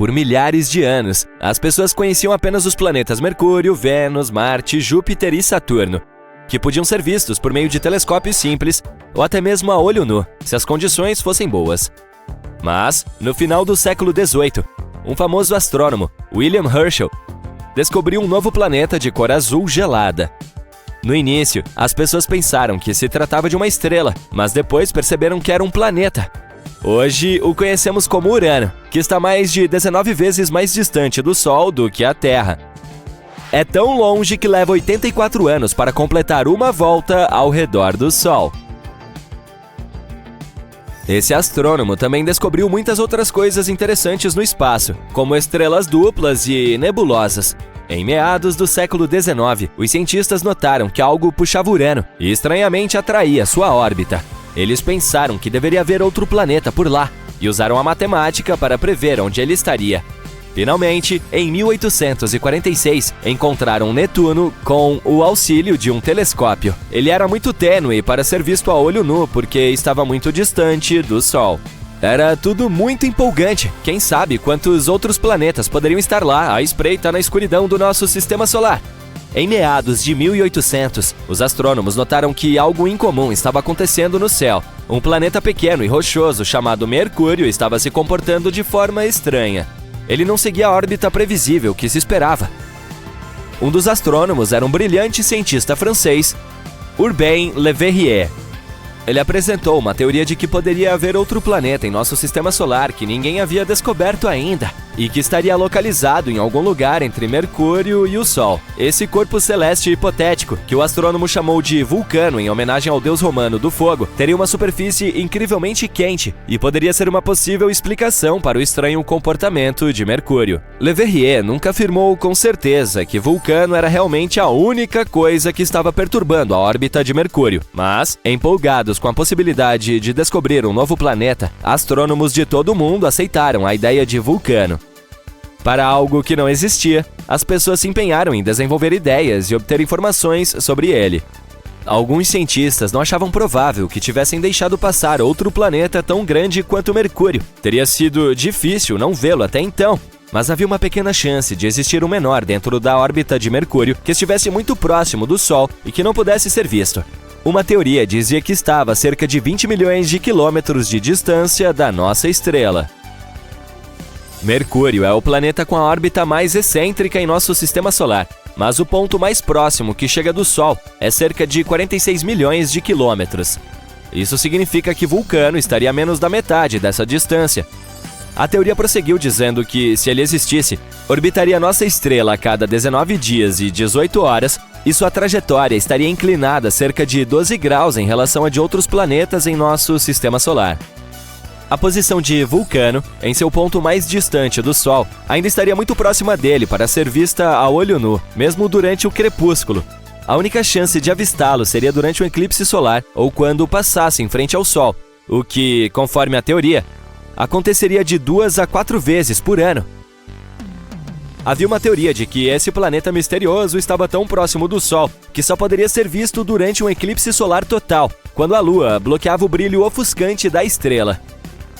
Por milhares de anos, as pessoas conheciam apenas os planetas Mercúrio, Vênus, Marte, Júpiter e Saturno, que podiam ser vistos por meio de telescópios simples ou até mesmo a olho nu, se as condições fossem boas. Mas, no final do século XVIII, um famoso astrônomo, William Herschel, descobriu um novo planeta de cor azul gelada. No início, as pessoas pensaram que se tratava de uma estrela, mas depois perceberam que era um planeta. Hoje, o conhecemos como Urano, que está mais de 19 vezes mais distante do Sol do que a Terra. É tão longe que leva 84 anos para completar uma volta ao redor do Sol. Esse astrônomo também descobriu muitas outras coisas interessantes no espaço, como estrelas duplas e nebulosas. Em meados do século XIX, os cientistas notaram que algo puxava Urano e estranhamente atraía sua órbita. Eles pensaram que deveria haver outro planeta por lá e usaram a matemática para prever onde ele estaria. Finalmente, em 1846, encontraram Netuno com o auxílio de um telescópio. Ele era muito tênue para ser visto a olho nu porque estava muito distante do Sol. Era tudo muito empolgante. Quem sabe quantos outros planetas poderiam estar lá à espreita na escuridão do nosso sistema solar? Em meados de 1800, os astrônomos notaram que algo incomum estava acontecendo no céu. Um planeta pequeno e rochoso chamado Mercúrio estava se comportando de forma estranha. Ele não seguia a órbita previsível que se esperava. Um dos astrônomos era um brilhante cientista francês, Urbain Le Verrier. Ele apresentou uma teoria de que poderia haver outro planeta em nosso sistema solar que ninguém havia descoberto ainda e que estaria localizado em algum lugar entre Mercúrio e o Sol. Esse corpo celeste hipotético, que o astrônomo chamou de Vulcano em homenagem ao deus romano do fogo, teria uma superfície incrivelmente quente e poderia ser uma possível explicação para o estranho comportamento de Mercúrio. Le Verrier nunca afirmou com certeza que Vulcano era realmente a única coisa que estava perturbando a órbita de Mercúrio, mas, empolgados com a possibilidade de descobrir um novo planeta, astrônomos de todo o mundo aceitaram a ideia de Vulcano. Para algo que não existia, as pessoas se empenharam em desenvolver ideias e obter informações sobre ele. Alguns cientistas não achavam provável que tivessem deixado passar outro planeta tão grande quanto Mercúrio. Teria sido difícil não vê-lo até então, mas havia uma pequena chance de existir um menor dentro da órbita de Mercúrio que estivesse muito próximo do Sol e que não pudesse ser visto. Uma teoria dizia que estava a cerca de 20 milhões de quilômetros de distância da nossa estrela. Mercúrio é o planeta com a órbita mais excêntrica em nosso sistema solar, mas o ponto mais próximo que chega do Sol é cerca de 46 milhões de quilômetros. Isso significa que Vulcano estaria a menos da metade dessa distância. A teoria prosseguiu dizendo que, se ele existisse, orbitaria nossa estrela a cada 19 dias e 18 horas e sua trajetória estaria inclinada cerca de 12 graus em relação a de outros planetas em nosso sistema solar. A posição de Vulcano, em seu ponto mais distante do Sol, ainda estaria muito próxima dele para ser vista a olho nu, mesmo durante o crepúsculo. A única chance de avistá-lo seria durante um eclipse solar ou quando passasse em frente ao Sol, o que, conforme a teoria, aconteceria de 2 a 4 vezes por ano. Havia uma teoria de que esse planeta misterioso estava tão próximo do Sol que só poderia ser visto durante um eclipse solar total, quando a Lua bloqueava o brilho ofuscante da estrela.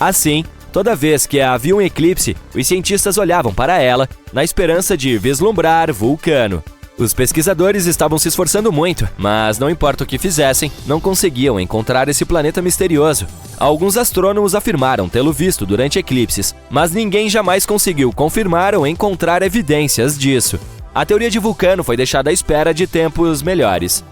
Assim, toda vez que havia um eclipse, os cientistas olhavam para ela, na esperança de vislumbrar Vulcano. Os pesquisadores estavam se esforçando muito, mas não importa o que fizessem, não conseguiam encontrar esse planeta misterioso. Alguns astrônomos afirmaram tê-lo visto durante eclipses, mas ninguém jamais conseguiu confirmar ou encontrar evidências disso. A teoria de Vulcano foi deixada à espera de tempos melhores.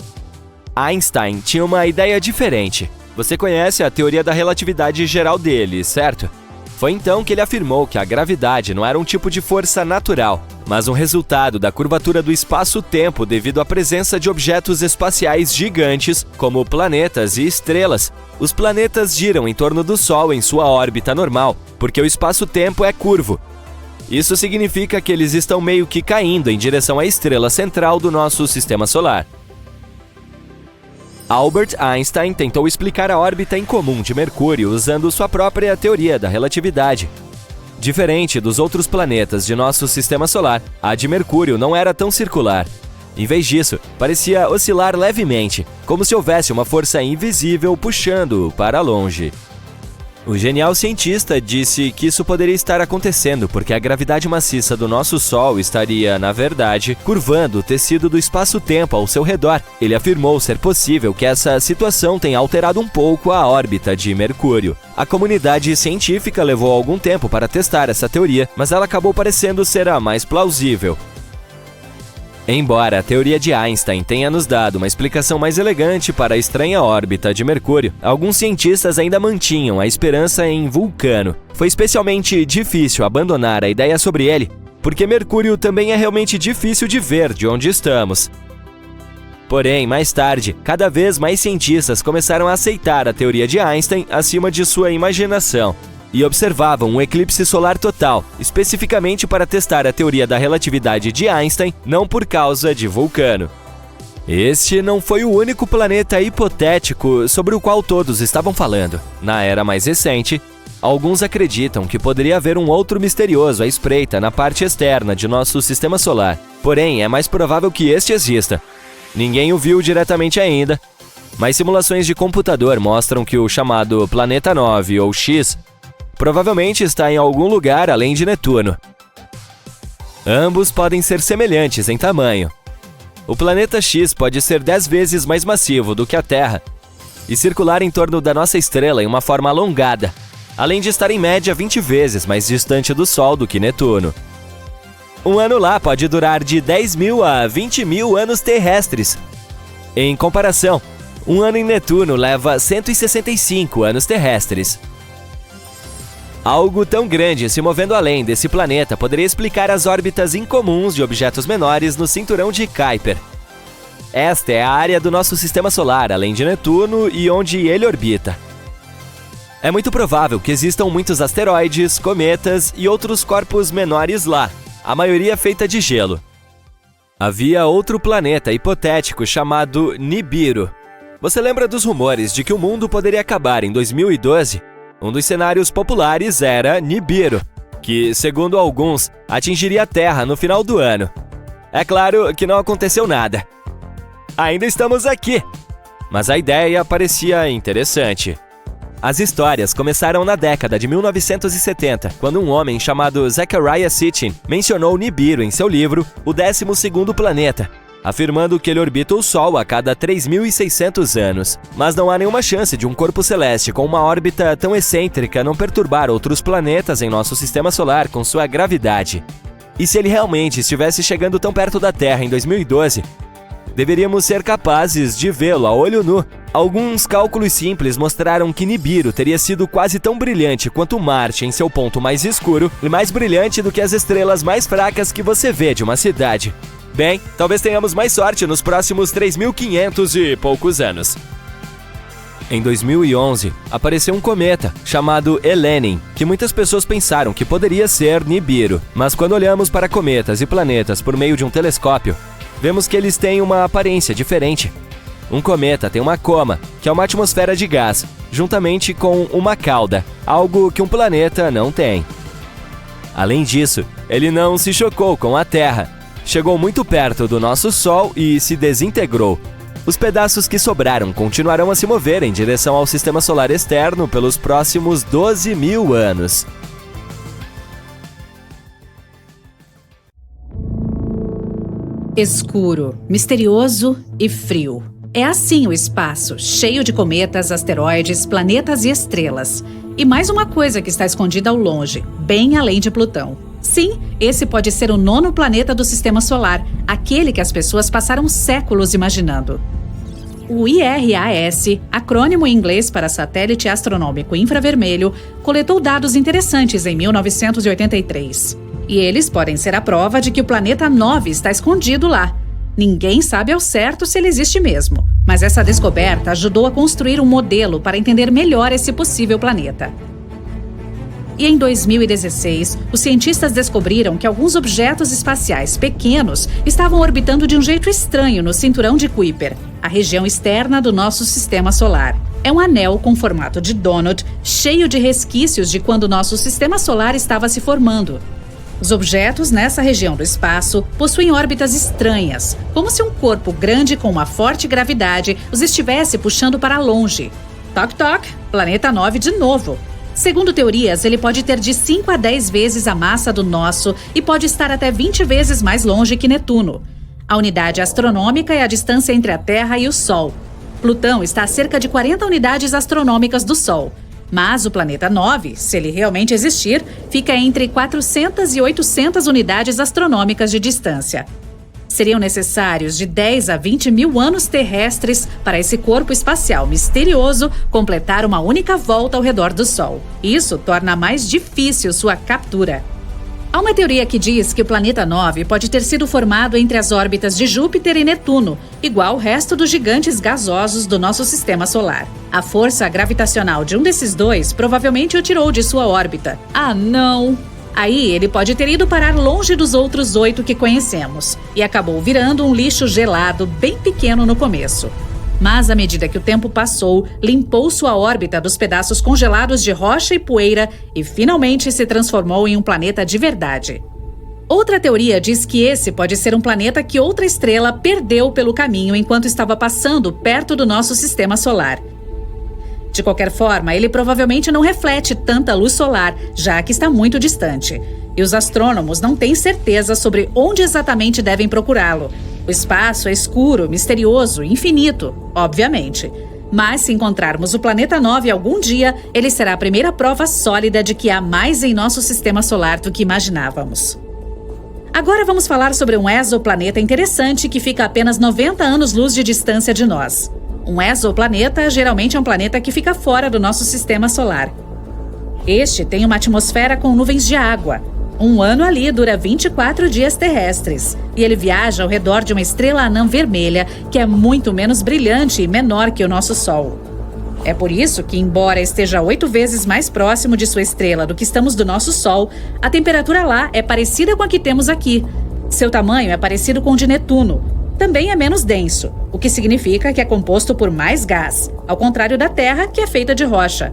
Einstein tinha uma ideia diferente. Você conhece a teoria da relatividade geral dele, certo? Foi então que ele afirmou que a gravidade não era um tipo de força natural, mas um resultado da curvatura do espaço-tempo devido à presença de objetos espaciais gigantes, como planetas e estrelas. Os planetas giram em torno do Sol em sua órbita normal, porque o espaço-tempo é curvo. Isso significa que eles estão meio que caindo em direção à estrela central do nosso sistema solar. Albert Einstein tentou explicar a órbita incomum de Mercúrio usando sua própria teoria da relatividade. Diferente dos outros planetas de nosso sistema solar, a de Mercúrio não era tão circular. Em vez disso, parecia oscilar levemente, como se houvesse uma força invisível puxando-o para longe. O genial cientista disse que isso poderia estar acontecendo porque a gravidade maciça do nosso Sol estaria, na verdade, curvando o tecido do espaço-tempo ao seu redor. Ele afirmou ser possível que essa situação tenha alterado um pouco a órbita de Mercúrio. A comunidade científica levou algum tempo para testar essa teoria, mas ela acabou parecendo ser a mais plausível. Embora a teoria de Einstein tenha nos dado uma explicação mais elegante para a estranha órbita de Mercúrio, alguns cientistas ainda mantinham a esperança em Vulcano. Foi especialmente difícil abandonar a ideia sobre ele, porque Mercúrio também é realmente difícil de ver de onde estamos. Porém, mais tarde, cada vez mais cientistas começaram a aceitar a teoria de Einstein acima de sua imaginação e observavam um eclipse solar total, especificamente para testar a teoria da relatividade de Einstein, não por causa de Vulcano. Este não foi o único planeta hipotético sobre o qual todos estavam falando. Na era mais recente, alguns acreditam que poderia haver um outro misterioso à espreita na parte externa de nosso sistema solar. Porém, é mais provável que este exista. Ninguém o viu diretamente ainda, mas simulações de computador mostram que o chamado Planeta 9 ou X provavelmente está em algum lugar além de Netuno. Ambos podem ser semelhantes em tamanho. O planeta X pode ser 10 vezes mais massivo do que a Terra e circular em torno da nossa estrela em uma forma alongada, além de estar em média 20 vezes mais distante do Sol do que Netuno. Um ano lá pode durar de 10 mil a 20 mil anos terrestres. Em comparação, um ano em Netuno leva 165 anos terrestres. Algo tão grande se movendo além desse planeta poderia explicar as órbitas incomuns de objetos menores no cinturão de Kuiper. Esta é a área do nosso sistema solar, além de Netuno e onde ele orbita. É muito provável que existam muitos asteroides, cometas e outros corpos menores lá, a maioria feita de gelo. Havia outro planeta hipotético chamado Nibiru. Você lembra dos rumores de que o mundo poderia acabar em 2012? Um dos cenários populares era Nibiru, que, segundo alguns, atingiria a Terra no final do ano. É claro que não aconteceu nada. Ainda estamos aqui! Mas a ideia parecia interessante. As histórias começaram na década de 1970, quando um homem chamado Zecharia Sitchin mencionou Nibiru em seu livro O 12º Planeta, afirmando que ele orbita o Sol a cada 3.600 anos. Mas não há nenhuma chance de um corpo celeste com uma órbita tão excêntrica não perturbar outros planetas em nosso sistema solar com sua gravidade. E se ele realmente estivesse chegando tão perto da Terra em 2012, deveríamos ser capazes de vê-lo a olho nu. Alguns cálculos simples mostraram que Nibiru teria sido quase tão brilhante quanto Marte em seu ponto mais escuro e mais brilhante do que as estrelas mais fracas que você vê de uma cidade. Bem, talvez tenhamos mais sorte nos próximos 3.500 e poucos anos. Em 2011, apareceu um cometa chamado Elenin, que muitas pessoas pensaram que poderia ser Nibiru. Mas quando olhamos para cometas e planetas por meio de um telescópio, vemos que eles têm uma aparência diferente. Um cometa tem uma coma, que é uma atmosfera de gás, juntamente com uma cauda, algo que um planeta não tem. Além disso, ele não se chocou com a Terra. Chegou muito perto do nosso Sol e se desintegrou. Os pedaços que sobraram continuarão a se mover em direção ao sistema solar externo pelos próximos 12 mil anos. Escuro, misterioso e frio. É assim o espaço, cheio de cometas, asteroides, planetas e estrelas. E mais uma coisa que está escondida ao longe, bem além de Plutão. Sim, esse pode ser o 9º planeta do Sistema Solar, aquele que as pessoas passaram séculos imaginando. O IRAS, acrônimo em inglês para Satélite Astronômico Infravermelho, coletou dados interessantes em 1983. E eles podem ser a prova de que o planeta 9 está escondido lá. Ninguém sabe ao certo se ele existe mesmo, mas essa descoberta ajudou a construir um modelo para entender melhor esse possível planeta. E em 2016, os cientistas descobriram que alguns objetos espaciais pequenos estavam orbitando de um jeito estranho no cinturão de Kuiper, a região externa do nosso sistema solar. É um anel com formato de donut, cheio de resquícios de quando nosso sistema solar estava se formando. Os objetos nessa região do espaço possuem órbitas estranhas, como se um corpo grande com uma forte gravidade os estivesse puxando para longe. Toc toc, planeta 9 de novo. Segundo teorias, ele pode ter de 5 a 10 vezes a massa do nosso e pode estar até 20 vezes mais longe que Netuno. A unidade astronômica é a distância entre a Terra e o Sol. Plutão está a cerca de 40 unidades astronômicas do Sol. Mas o planeta 9, se ele realmente existir, fica entre 400 e 800 unidades astronômicas de distância. Seriam necessários de 10 a 20 mil anos terrestres para esse corpo espacial misterioso completar uma única volta ao redor do Sol. Isso torna mais difícil sua captura. Há uma teoria que diz que o planeta 9 pode ter sido formado entre as órbitas de Júpiter e Netuno, igual o resto dos gigantes gasosos do nosso sistema solar. A força gravitacional de um desses dois provavelmente o tirou de sua órbita. Ah, não! Aí ele pode ter ido parar longe dos outros 8 que conhecemos e acabou virando um lixo gelado bem pequeno no começo. Mas à medida que o tempo passou, limpou sua órbita dos pedaços congelados de rocha e poeira e finalmente se transformou em um planeta de verdade. Outra teoria diz que esse pode ser um planeta que outra estrela perdeu pelo caminho enquanto estava passando perto do nosso sistema solar. De qualquer forma, ele provavelmente não reflete tanta luz solar, já que está muito distante. E os astrônomos não têm certeza sobre onde exatamente devem procurá-lo. O espaço é escuro, misterioso, infinito, obviamente. Mas se encontrarmos o planeta 9 algum dia, ele será a primeira prova sólida de que há mais em nosso sistema solar do que imaginávamos. Agora vamos falar sobre um exoplaneta interessante que fica a apenas 90 anos-luz de distância de nós. Um exoplaneta geralmente é um planeta que fica fora do nosso sistema solar. Este tem uma atmosfera com nuvens de água. Um ano ali dura 24 dias terrestres. E ele viaja ao redor de uma estrela anã vermelha que é muito menos brilhante e menor que o nosso Sol. É por isso que, embora esteja 8 vezes mais próximo de sua estrela do que estamos do nosso Sol, a temperatura lá é parecida com a que temos aqui. Seu tamanho é parecido com o de Netuno. Também é menos denso, o que significa que é composto por mais gás, ao contrário da Terra, que é feita de rocha.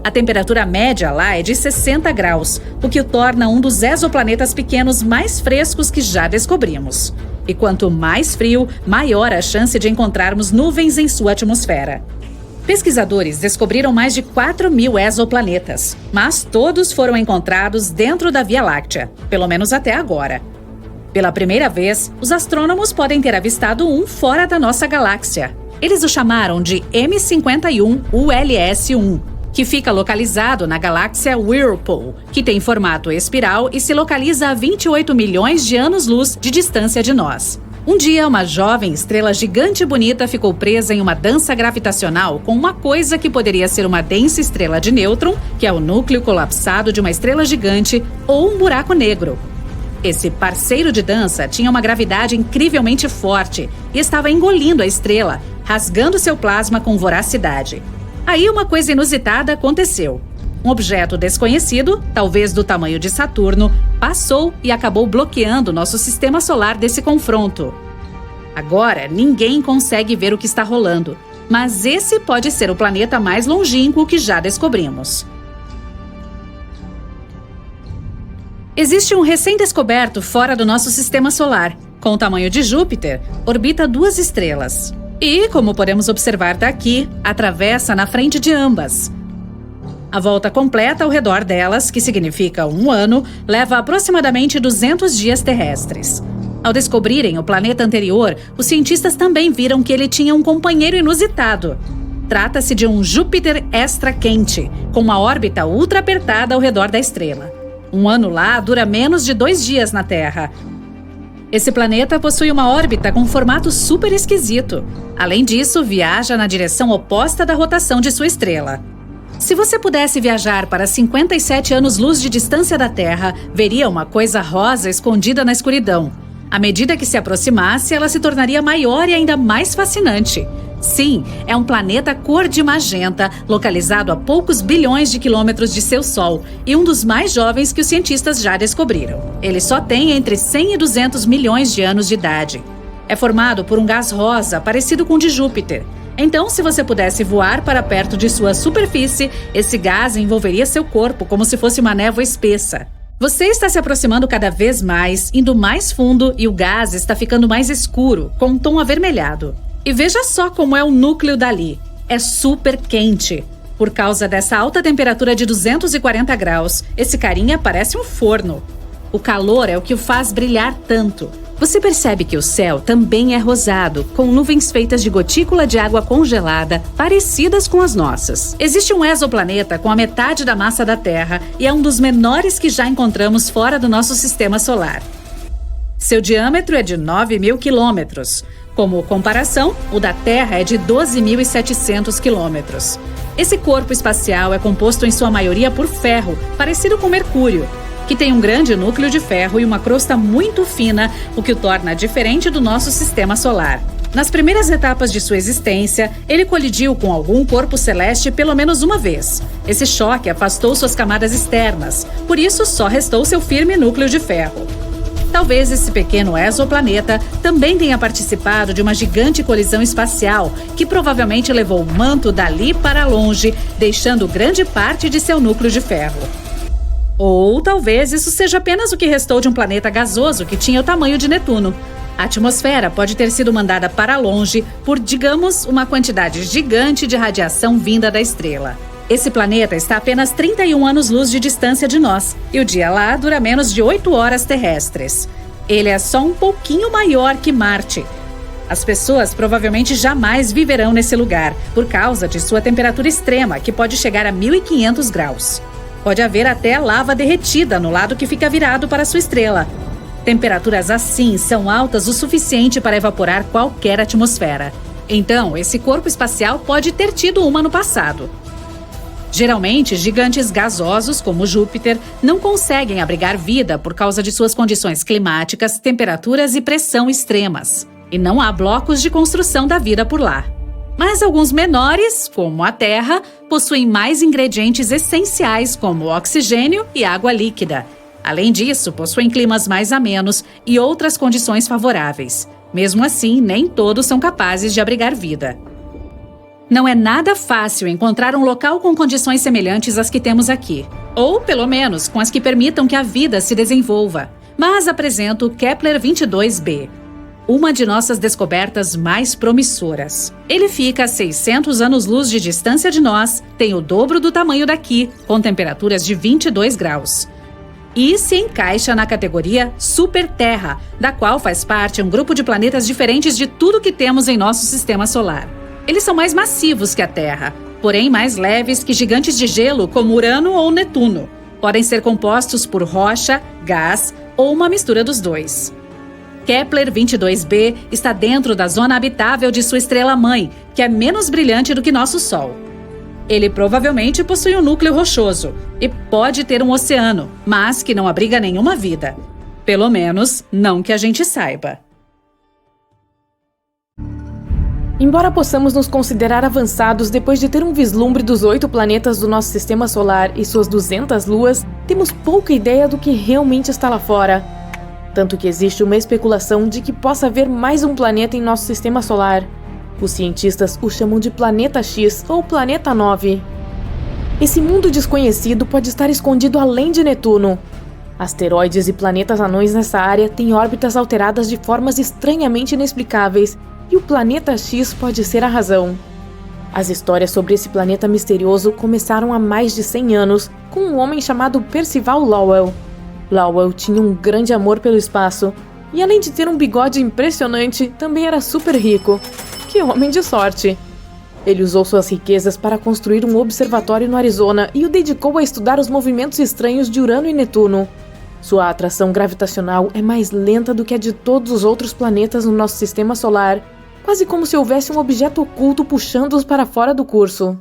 A temperatura média lá é de 60 graus, o que o torna um dos exoplanetas pequenos mais frescos que já descobrimos. E quanto mais frio, maior a chance de encontrarmos nuvens em sua atmosfera. Pesquisadores descobriram mais de 4.000 exoplanetas, mas todos foram encontrados dentro da Via Láctea, pelo menos até agora. Pela primeira vez, os astrônomos podem ter avistado um fora da nossa galáxia. Eles o chamaram de M51 ULS-1, que fica localizado na galáxia Whirlpool, que tem formato espiral e se localiza a 28 milhões de anos-luz de distância de nós. Um dia, uma jovem estrela gigante e bonita ficou presa em uma dança gravitacional com uma coisa que poderia ser uma densa estrela de nêutron, que é o núcleo colapsado de uma estrela gigante, ou um buraco negro. Esse parceiro de dança tinha uma gravidade incrivelmente forte e estava engolindo a estrela, rasgando seu plasma com voracidade. Aí uma coisa inusitada aconteceu. Um objeto desconhecido, talvez do tamanho de Saturno, passou e acabou bloqueando nosso sistema solar desse confronto. Agora, ninguém consegue ver o que está rolando, mas esse pode ser o planeta mais longínquo que já descobrimos. Existe um recém-descoberto fora do nosso sistema solar. Com o tamanho de Júpiter, orbita 2 estrelas. E, como podemos observar daqui, atravessa na frente de ambas. A volta completa ao redor delas, que significa 1 ano, leva aproximadamente 200 dias terrestres. Ao descobrirem o planeta anterior, os cientistas também viram que ele tinha um companheiro inusitado. Trata-se de um Júpiter extra quente, com uma órbita ultra apertada ao redor da estrela. 1 ano lá dura menos de 2 dias na Terra. Esse planeta possui uma órbita com um formato super esquisito. Além disso, viaja na direção oposta da rotação de sua estrela. Se você pudesse viajar para 57 anos-luz de distância da Terra, veria uma coisa rosa escondida na escuridão. À medida que se aproximasse, ela se tornaria maior e ainda mais fascinante. Sim, é um planeta cor de magenta, localizado a poucos bilhões de quilômetros de seu Sol e um dos mais jovens que os cientistas já descobriram. Ele só tem entre 100 e 200 milhões de anos de idade. É formado por um gás rosa parecido com o de Júpiter. Então, se você pudesse voar para perto de sua superfície, esse gás envolveria seu corpo como se fosse uma névoa espessa. Você está se aproximando cada vez mais, indo mais fundo e o gás está ficando mais escuro, com um tom avermelhado. E veja só como é o núcleo dali. É super quente. Por causa dessa alta temperatura de 240 graus, esse carinha parece um forno. O calor é o que o faz brilhar tanto. Você percebe que o céu também é rosado, com nuvens feitas de gotícula de água congelada, parecidas com as nossas. Existe um exoplaneta com a metade da massa da Terra e é um dos menores que já encontramos fora do nosso sistema solar. Seu diâmetro é de 9.000 quilômetros. Como comparação, o da Terra é de 12.700 quilômetros. Esse corpo espacial é composto em sua maioria por ferro, parecido com Mercúrio, que tem um grande núcleo de ferro e uma crosta muito fina, o que o torna diferente do nosso sistema solar. Nas primeiras etapas de sua existência, ele colidiu com algum corpo celeste pelo menos uma vez. Esse choque afastou suas camadas externas, por isso só restou seu firme núcleo de ferro. Talvez esse pequeno exoplaneta também tenha participado de uma gigante colisão espacial que provavelmente levou o manto dali para longe, deixando grande parte de seu núcleo de ferro. Ou talvez isso seja apenas o que restou de um planeta gasoso que tinha o tamanho de Netuno. A atmosfera pode ter sido mandada para longe por, digamos, uma quantidade gigante de radiação vinda da estrela. Esse planeta está a apenas 31 anos-luz de distância de nós, e o dia lá dura menos de 8 horas terrestres. Ele é só um pouquinho maior que Marte. As pessoas provavelmente jamais viverão nesse lugar, por causa de sua temperatura extrema, que pode chegar a 1.500 graus. Pode haver até lava derretida no lado que fica virado para sua estrela. Temperaturas assim são altas o suficiente para evaporar qualquer atmosfera. Então, esse corpo espacial pode ter tido uma no passado. Geralmente, gigantes gasosos, como Júpiter, não conseguem abrigar vida por causa de suas condições climáticas, temperaturas e pressão extremas. E não há blocos de construção da vida por lá. Mas alguns menores, como a Terra, possuem mais ingredientes essenciais como oxigênio e água líquida. Além disso, possuem climas mais amenos e outras condições favoráveis. Mesmo assim, nem todos são capazes de abrigar vida. Não é nada fácil encontrar um local com condições semelhantes às que temos aqui. Ou, pelo menos, com as que permitam que a vida se desenvolva. Mas apresento o Kepler-22b. Uma de nossas descobertas mais promissoras. Ele fica a 600 anos-luz de distância de nós, tem o dobro do tamanho daqui, com temperaturas de 22 graus. E se encaixa na categoria Super-Terra, da qual faz parte um grupo de planetas diferentes de tudo que temos em nosso sistema solar. Eles são mais massivos que a Terra, porém mais leves que gigantes de gelo como Urano ou Netuno. Podem ser compostos por rocha, gás ou uma mistura dos dois. Kepler-22b está dentro da zona habitável de sua estrela-mãe, que é menos brilhante do que nosso Sol. Ele provavelmente possui um núcleo rochoso e pode ter um oceano, mas que não abriga nenhuma vida. Pelo menos, não que a gente saiba. Embora possamos nos considerar avançados depois de ter um vislumbre dos 8 planetas do nosso sistema solar e suas 200 luas, temos pouca ideia do que realmente está lá fora. Tanto que existe uma especulação de que possa haver mais um planeta em nosso sistema solar. Os cientistas o chamam de Planeta X ou Planeta 9. Esse mundo desconhecido pode estar escondido além de Netuno. Asteroides e planetas anões nessa área têm órbitas alteradas de formas estranhamente inexplicáveis, e o Planeta X pode ser a razão. As histórias sobre esse planeta misterioso começaram há mais de 100 anos, com um homem chamado Percival Lowell. Lowell tinha um grande amor pelo espaço, e além de ter um bigode impressionante, também era super rico. Que homem de sorte! Ele usou suas riquezas para construir um observatório no Arizona e o dedicou a estudar os movimentos estranhos de Urano e Netuno. Sua atração gravitacional é mais lenta do que a de todos os outros planetas no nosso sistema solar, quase como se houvesse um objeto oculto puxando-os para fora do curso.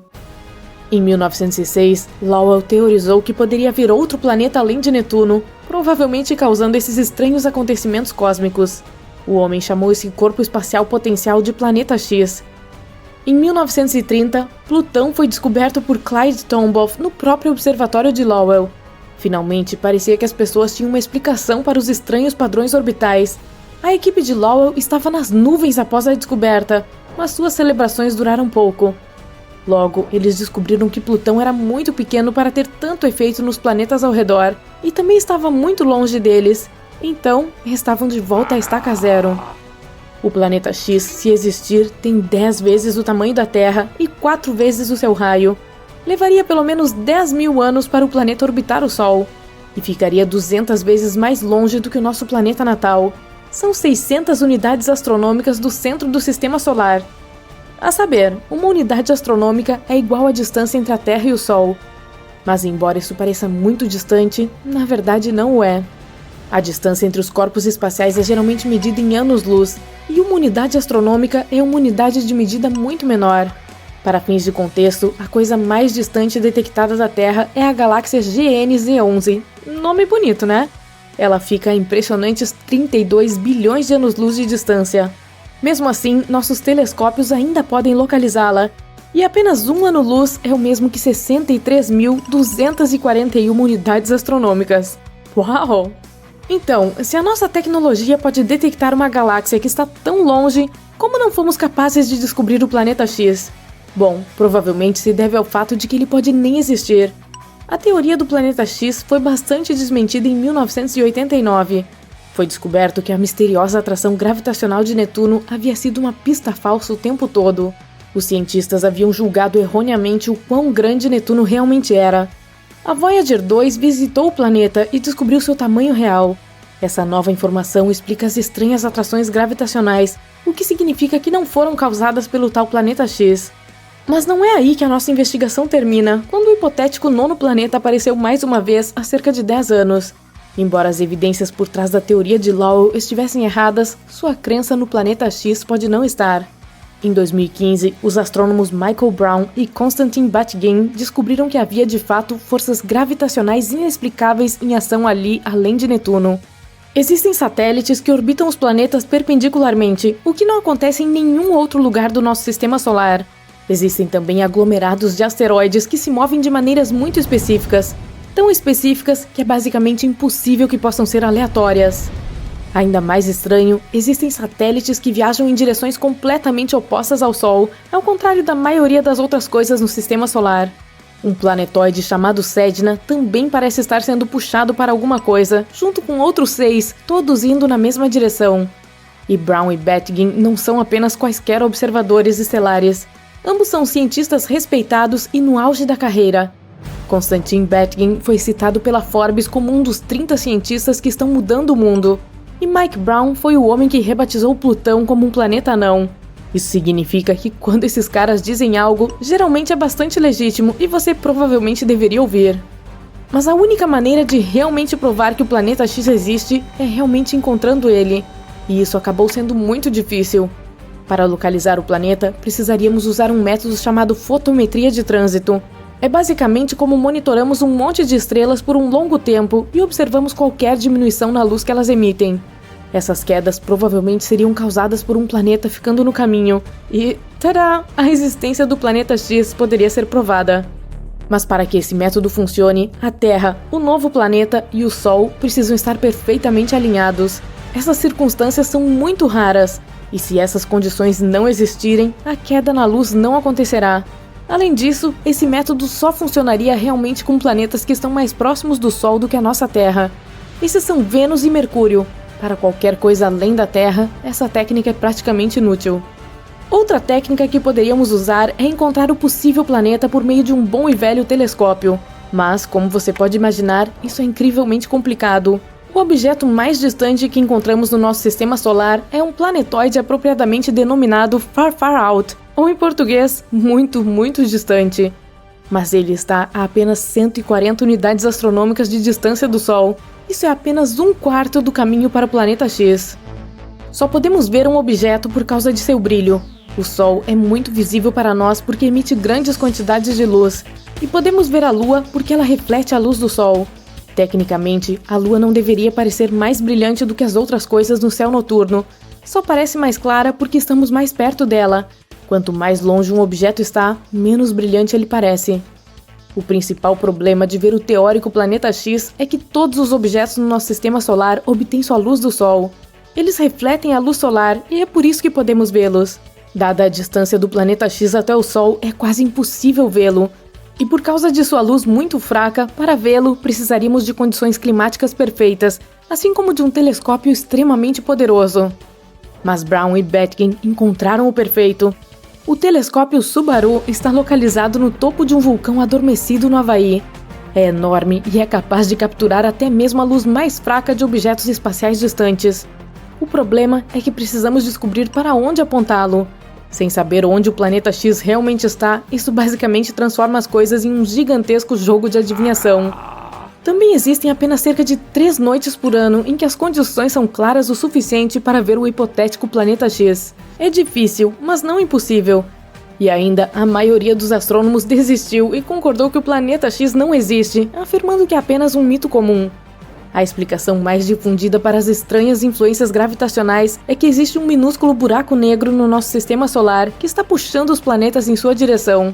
Em 1906, Lowell teorizou que poderia haver outro planeta além de Netuno, provavelmente causando esses estranhos acontecimentos cósmicos. O homem chamou esse corpo espacial potencial de Planeta X. Em 1930, Plutão foi descoberto por Clyde Tombaugh no próprio observatório de Lowell. Finalmente, parecia que as pessoas tinham uma explicação para os estranhos padrões orbitais. A equipe de Lowell estava nas nuvens após a descoberta, mas suas celebrações duraram pouco. Logo, eles descobriram que Plutão era muito pequeno para ter tanto efeito nos planetas ao redor, e também estava muito longe deles. Então, estavam de volta à estaca zero. O Planeta X, se existir, tem 10 vezes o tamanho da Terra e 4 vezes o seu raio. levaria pelo menos 10.000 anos para o planeta orbitar o Sol, e ficaria 200 vezes mais longe do que o nosso planeta natal. São 600 unidades astronômicas do centro do Sistema Solar. A saber, uma unidade astronômica é igual à distância entre a Terra e o Sol. Mas embora isso pareça muito distante, na verdade não o é. A distância entre os corpos espaciais é geralmente medida em anos-luz, e uma unidade astronômica é uma unidade de medida muito menor. Para fins de contexto, a coisa mais distante detectada da Terra é a galáxia GN-Z11. Nome bonito, né? Ela fica a impressionantes 32 bilhões de anos-luz de distância. Mesmo assim, nossos telescópios ainda podem localizá-la, e apenas um ano-luz é o mesmo que 63.241 unidades astronômicas. Uau! Então, se a nossa tecnologia pode detectar uma galáxia que está tão longe, como não fomos capazes de descobrir o planeta X? Bom, provavelmente se deve ao fato de que ele pode nem existir. A teoria do planeta X foi bastante desmentida em 1989. Foi descoberto que a misteriosa atração gravitacional de Netuno havia sido uma pista falsa o tempo todo. Os cientistas haviam julgado erroneamente o quão grande Netuno realmente era. A Voyager 2 visitou o planeta e descobriu seu tamanho real. Essa nova informação explica as estranhas atrações gravitacionais, o que significa que não foram causadas pelo tal planeta X. Mas não é aí que a nossa investigação termina, quando o hipotético nono planeta apareceu mais uma vez há cerca de 10 anos. Embora as evidências por trás da teoria de Lowell estivessem erradas, sua crença no planeta X pode não estar. Em 2015, os astrônomos Michael Brown e Konstantin Batygin descobriram que havia de fato forças gravitacionais inexplicáveis em ação ali além de Netuno. Existem satélites que orbitam os planetas perpendicularmente, o que não acontece em nenhum outro lugar do nosso sistema solar. Existem também aglomerados de asteroides que se movem de maneiras muito específicas, tão específicas que é basicamente impossível que possam ser aleatórias. Ainda mais estranho, existem satélites que viajam em direções completamente opostas ao Sol, ao contrário da maioria das outras coisas no sistema solar. Um planetoide chamado Sedna também parece estar sendo puxado para alguma coisa, junto com outros 6, todos indo na mesma direção. E Brown e Batygin não são apenas quaisquer observadores estelares. Ambos são cientistas respeitados e no auge da carreira. Konstantin Batygin foi citado pela Forbes como um dos 30 cientistas que estão mudando o mundo. E Mike Brown foi o homem que rebatizou Plutão como um planeta anão. Isso significa que quando esses caras dizem algo, geralmente é bastante legítimo e você provavelmente deveria ouvir. Mas a única maneira de realmente provar que o planeta X existe é realmente encontrando ele. E isso acabou sendo muito difícil. Para localizar o planeta, precisaríamos usar um método chamado fotometria de trânsito. É basicamente como monitoramos um monte de estrelas por um longo tempo e observamos qualquer diminuição na luz que elas emitem. Essas quedas provavelmente seriam causadas por um planeta ficando no caminho e, tadá, a existência do planeta X poderia ser provada. Mas para que esse método funcione, a Terra, o novo planeta e o Sol precisam estar perfeitamente alinhados. Essas circunstâncias são muito raras. E se essas condições não existirem, a queda na luz não acontecerá. Além disso, esse método só funcionaria realmente com planetas que estão mais próximos do Sol do que a nossa Terra. Esses são Vênus e Mercúrio. Para qualquer coisa além da Terra, essa técnica é praticamente inútil. Outra técnica que poderíamos usar é encontrar o possível planeta por meio de um bom e velho telescópio. Mas, como você pode imaginar, isso é incrivelmente complicado. O objeto mais distante que encontramos no nosso sistema solar é um planetoide apropriadamente denominado Far Far Out, ou em português, muito, muito distante. Mas ele está a apenas 140 unidades astronômicas de distância do Sol. Isso é apenas 1/4 do caminho para o planeta X. Só podemos ver um objeto por causa de seu brilho. O Sol é muito visível para nós porque emite grandes quantidades de luz, e podemos ver a Lua porque ela reflete a luz do Sol. Tecnicamente, a Lua não deveria parecer mais brilhante do que as outras coisas no céu noturno. Só parece mais clara porque estamos mais perto dela. Quanto mais longe um objeto está, menos brilhante ele parece. O principal problema de ver o teórico planeta X é que todos os objetos no nosso sistema solar obtêm sua luz do Sol. Eles refletem a luz solar e é por isso que podemos vê-los. Dada a distância do planeta X até o Sol, é quase impossível vê-lo. E por causa de sua luz muito fraca, para vê-lo, precisaríamos de condições climáticas perfeitas, assim como de um telescópio extremamente poderoso. Mas Brown e Batygin encontraram o perfeito. O telescópio Subaru está localizado no topo de um vulcão adormecido no Havaí. É enorme e é capaz de capturar até mesmo a luz mais fraca de objetos espaciais distantes. O problema é que precisamos descobrir para onde apontá-lo. Sem saber onde o planeta X realmente está, isso basicamente transforma as coisas em um gigantesco jogo de adivinhação. Também existem apenas cerca de 3 noites por ano em que as condições são claras o suficiente para ver o hipotético planeta X. É difícil, mas não impossível. E ainda, a maioria dos astrônomos desistiu e concordou que o planeta X não existe, afirmando que é apenas um mito comum. A explicação mais difundida para as estranhas influências gravitacionais é que existe um minúsculo buraco negro no nosso sistema solar que está puxando os planetas em sua direção.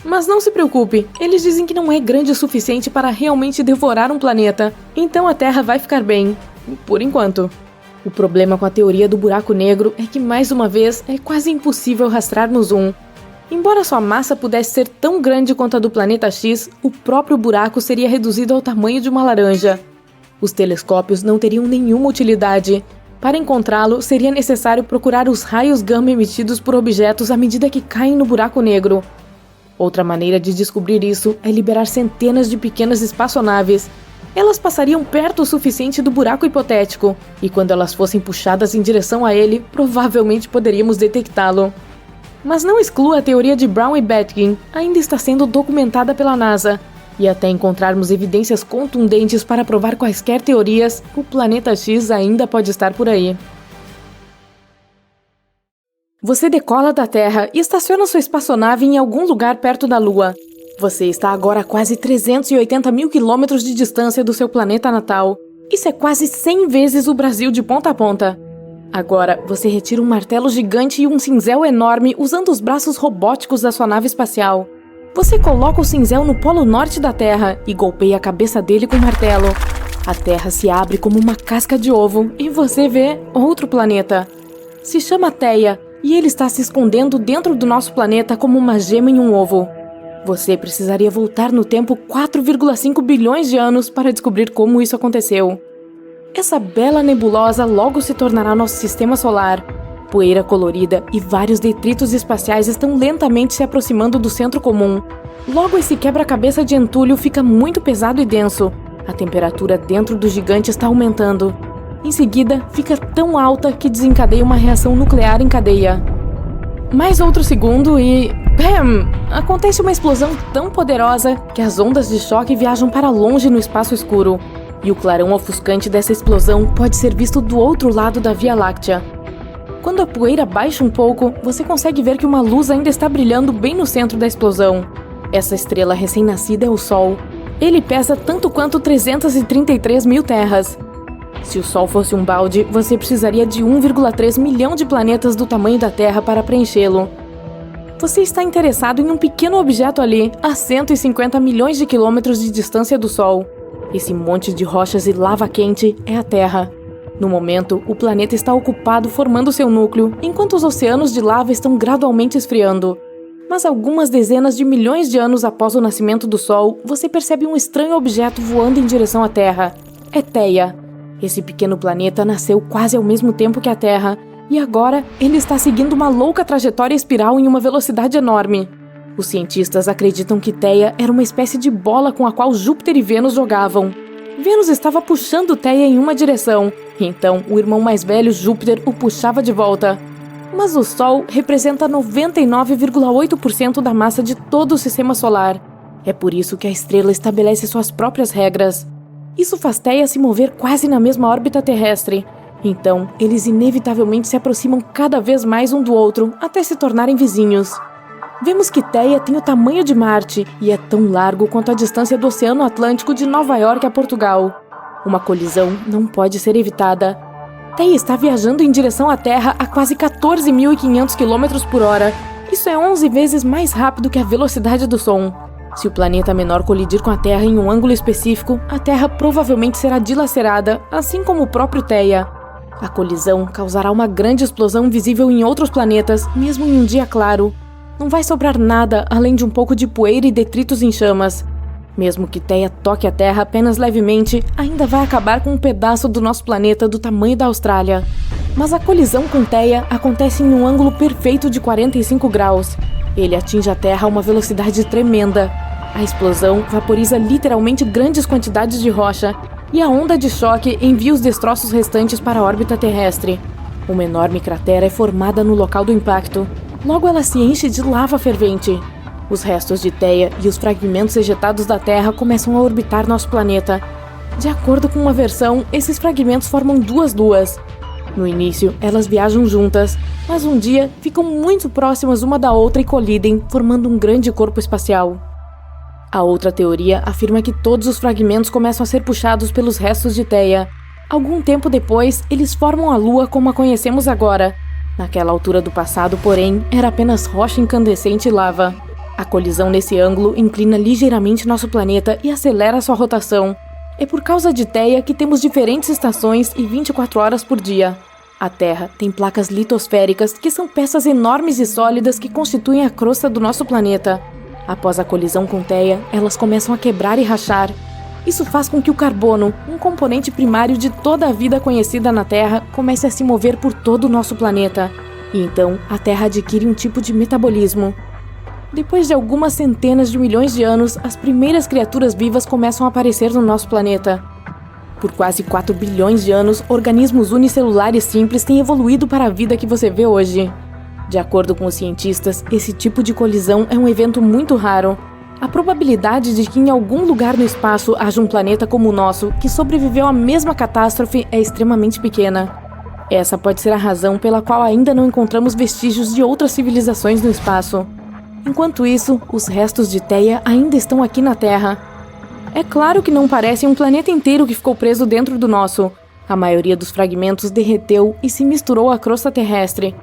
Mas não se preocupe, eles dizem que não é grande o suficiente para realmente devorar um planeta, então a Terra vai ficar bem, por enquanto. O problema com a teoria do buraco negro é que, mais uma vez, é quase impossível rastrearmos um. Embora sua massa pudesse ser tão grande quanto a do planeta X, o próprio buraco seria reduzido ao tamanho de uma laranja. Os telescópios não teriam nenhuma utilidade. Para encontrá-lo, seria necessário procurar os raios gama emitidos por objetos à medida que caem no buraco negro. Outra maneira de descobrir isso é liberar centenas de pequenas espaçonaves. Elas passariam perto o suficiente do buraco hipotético, e quando elas fossem puxadas em direção a ele, provavelmente poderíamos detectá-lo. Mas não exclua a teoria de Brown e Betkin, ainda está sendo documentada pela NASA, e até encontrarmos evidências contundentes para provar quaisquer teorias, o planeta X ainda pode estar por aí. Você decola da Terra e estaciona sua espaçonave em algum lugar perto da Lua. Você está agora a quase 380 mil quilômetros de distância do seu planeta natal. Isso é quase 100 vezes o Brasil de ponta a ponta. Agora, você retira um martelo gigante e um cinzel enorme usando os braços robóticos da sua nave espacial. Você coloca o cinzel no polo norte da Terra e golpeia a cabeça dele com o martelo. A Terra se abre como uma casca de ovo e você vê outro planeta. Se chama Theia. E ele está se escondendo dentro do nosso planeta como uma gema em um ovo. Você precisaria voltar no tempo 4,5 bilhões de anos para descobrir como isso aconteceu. Essa bela nebulosa logo se tornará nosso sistema solar. Poeira colorida e vários detritos espaciais estão lentamente se aproximando do centro comum. Logo esse quebra-cabeça de entulho fica muito pesado e denso. A temperatura dentro do gigante está aumentando. Em seguida, fica tão alta que desencadeia uma reação nuclear em cadeia. Mais outro segundo e... BAM! Acontece uma explosão tão poderosa que as ondas de choque viajam para longe no espaço escuro. E o clarão ofuscante dessa explosão pode ser visto do outro lado da Via Láctea. Quando a poeira baixa um pouco, você consegue ver que uma luz ainda está brilhando bem no centro da explosão. Essa estrela recém-nascida é o Sol. Ele pesa tanto quanto 333 mil terras. Se o Sol fosse um balde, você precisaria de 1,3 milhão de planetas do tamanho da Terra para preenchê-lo. Você está interessado em um pequeno objeto ali, a 150 milhões de quilômetros de distância do Sol. Esse monte de rochas e lava quente é a Terra. No momento, o planeta está ocupado formando seu núcleo, enquanto os oceanos de lava estão gradualmente esfriando. Mas algumas dezenas de milhões de anos após o nascimento do Sol, você percebe um estranho objeto voando em direção à Terra. É Theia. Esse pequeno planeta nasceu quase ao mesmo tempo que a Terra, e agora ele está seguindo uma louca trajetória espiral em uma velocidade enorme. Os cientistas acreditam que Theia era uma espécie de bola com a qual Júpiter e Vênus jogavam. Vênus estava puxando Theia em uma direção, e então o irmão mais velho, Júpiter, o puxava de volta. Mas o Sol representa 99,8% da massa de todo o sistema solar. É por isso que a estrela estabelece suas próprias regras. Isso faz Theia se mover quase na mesma órbita terrestre. Então, eles inevitavelmente se aproximam cada vez mais um do outro, até se tornarem vizinhos. Vemos que Theia tem o tamanho de Marte e é tão largo quanto a distância do Oceano Atlântico de Nova York a Portugal. Uma colisão não pode ser evitada. Theia está viajando em direção à Terra a quase 14.500 km por hora. Isso é 11 vezes mais rápido que a velocidade do som. Se o planeta menor colidir com a Terra em um ângulo específico, a Terra provavelmente será dilacerada, assim como o próprio Theia. A colisão causará uma grande explosão visível em outros planetas, mesmo em um dia claro. Não vai sobrar nada além de um pouco de poeira e detritos em chamas. Mesmo que Theia toque a Terra apenas levemente, ainda vai acabar com um pedaço do nosso planeta do tamanho da Austrália. Mas a colisão com Theia acontece em um ângulo perfeito de 45 graus. Ele atinge a Terra a uma velocidade tremenda. A explosão vaporiza literalmente grandes quantidades de rocha e a onda de choque envia os destroços restantes para a órbita terrestre. Uma enorme cratera é formada no local do impacto. Logo ela se enche de lava fervente. Os restos de Theia e os fragmentos ejetados da Terra começam a orbitar nosso planeta. De acordo com uma versão, esses fragmentos formam duas luas. No início, elas viajam juntas, mas um dia ficam muito próximas uma da outra e colidem, formando um grande corpo espacial. A outra teoria afirma que todos os fragmentos começam a ser puxados pelos restos de Theia. Algum tempo depois, eles formam a Lua como a conhecemos agora. Naquela altura do passado, porém, era apenas rocha incandescente e lava. A colisão nesse ângulo inclina ligeiramente nosso planeta e acelera sua rotação. É por causa de Theia que temos diferentes estações e 24 horas por dia. A Terra tem placas litosféricas, que são peças enormes e sólidas que constituem a crosta do nosso planeta. Após a colisão com Theia, elas começam a quebrar e rachar. Isso faz com que o carbono, um componente primário de toda a vida conhecida na Terra, comece a se mover por todo o nosso planeta. E então, a Terra adquire um tipo de metabolismo. Depois de algumas centenas de milhões de anos, as primeiras criaturas vivas começam a aparecer no nosso planeta. Por quase 4 bilhões de anos, organismos unicelulares simples têm evoluído para a vida que você vê hoje. De acordo com os cientistas, esse tipo de colisão é um evento muito raro. A probabilidade de que em algum lugar no espaço haja um planeta como o nosso, que sobreviveu à mesma catástrofe, é extremamente pequena. Essa pode ser a razão pela qual ainda não encontramos vestígios de outras civilizações no espaço. Enquanto isso, os restos de Theia ainda estão aqui na Terra. É claro que não parece um planeta inteiro que ficou preso dentro do nosso. A maioria dos fragmentos derreteu e se misturou à crosta terrestre.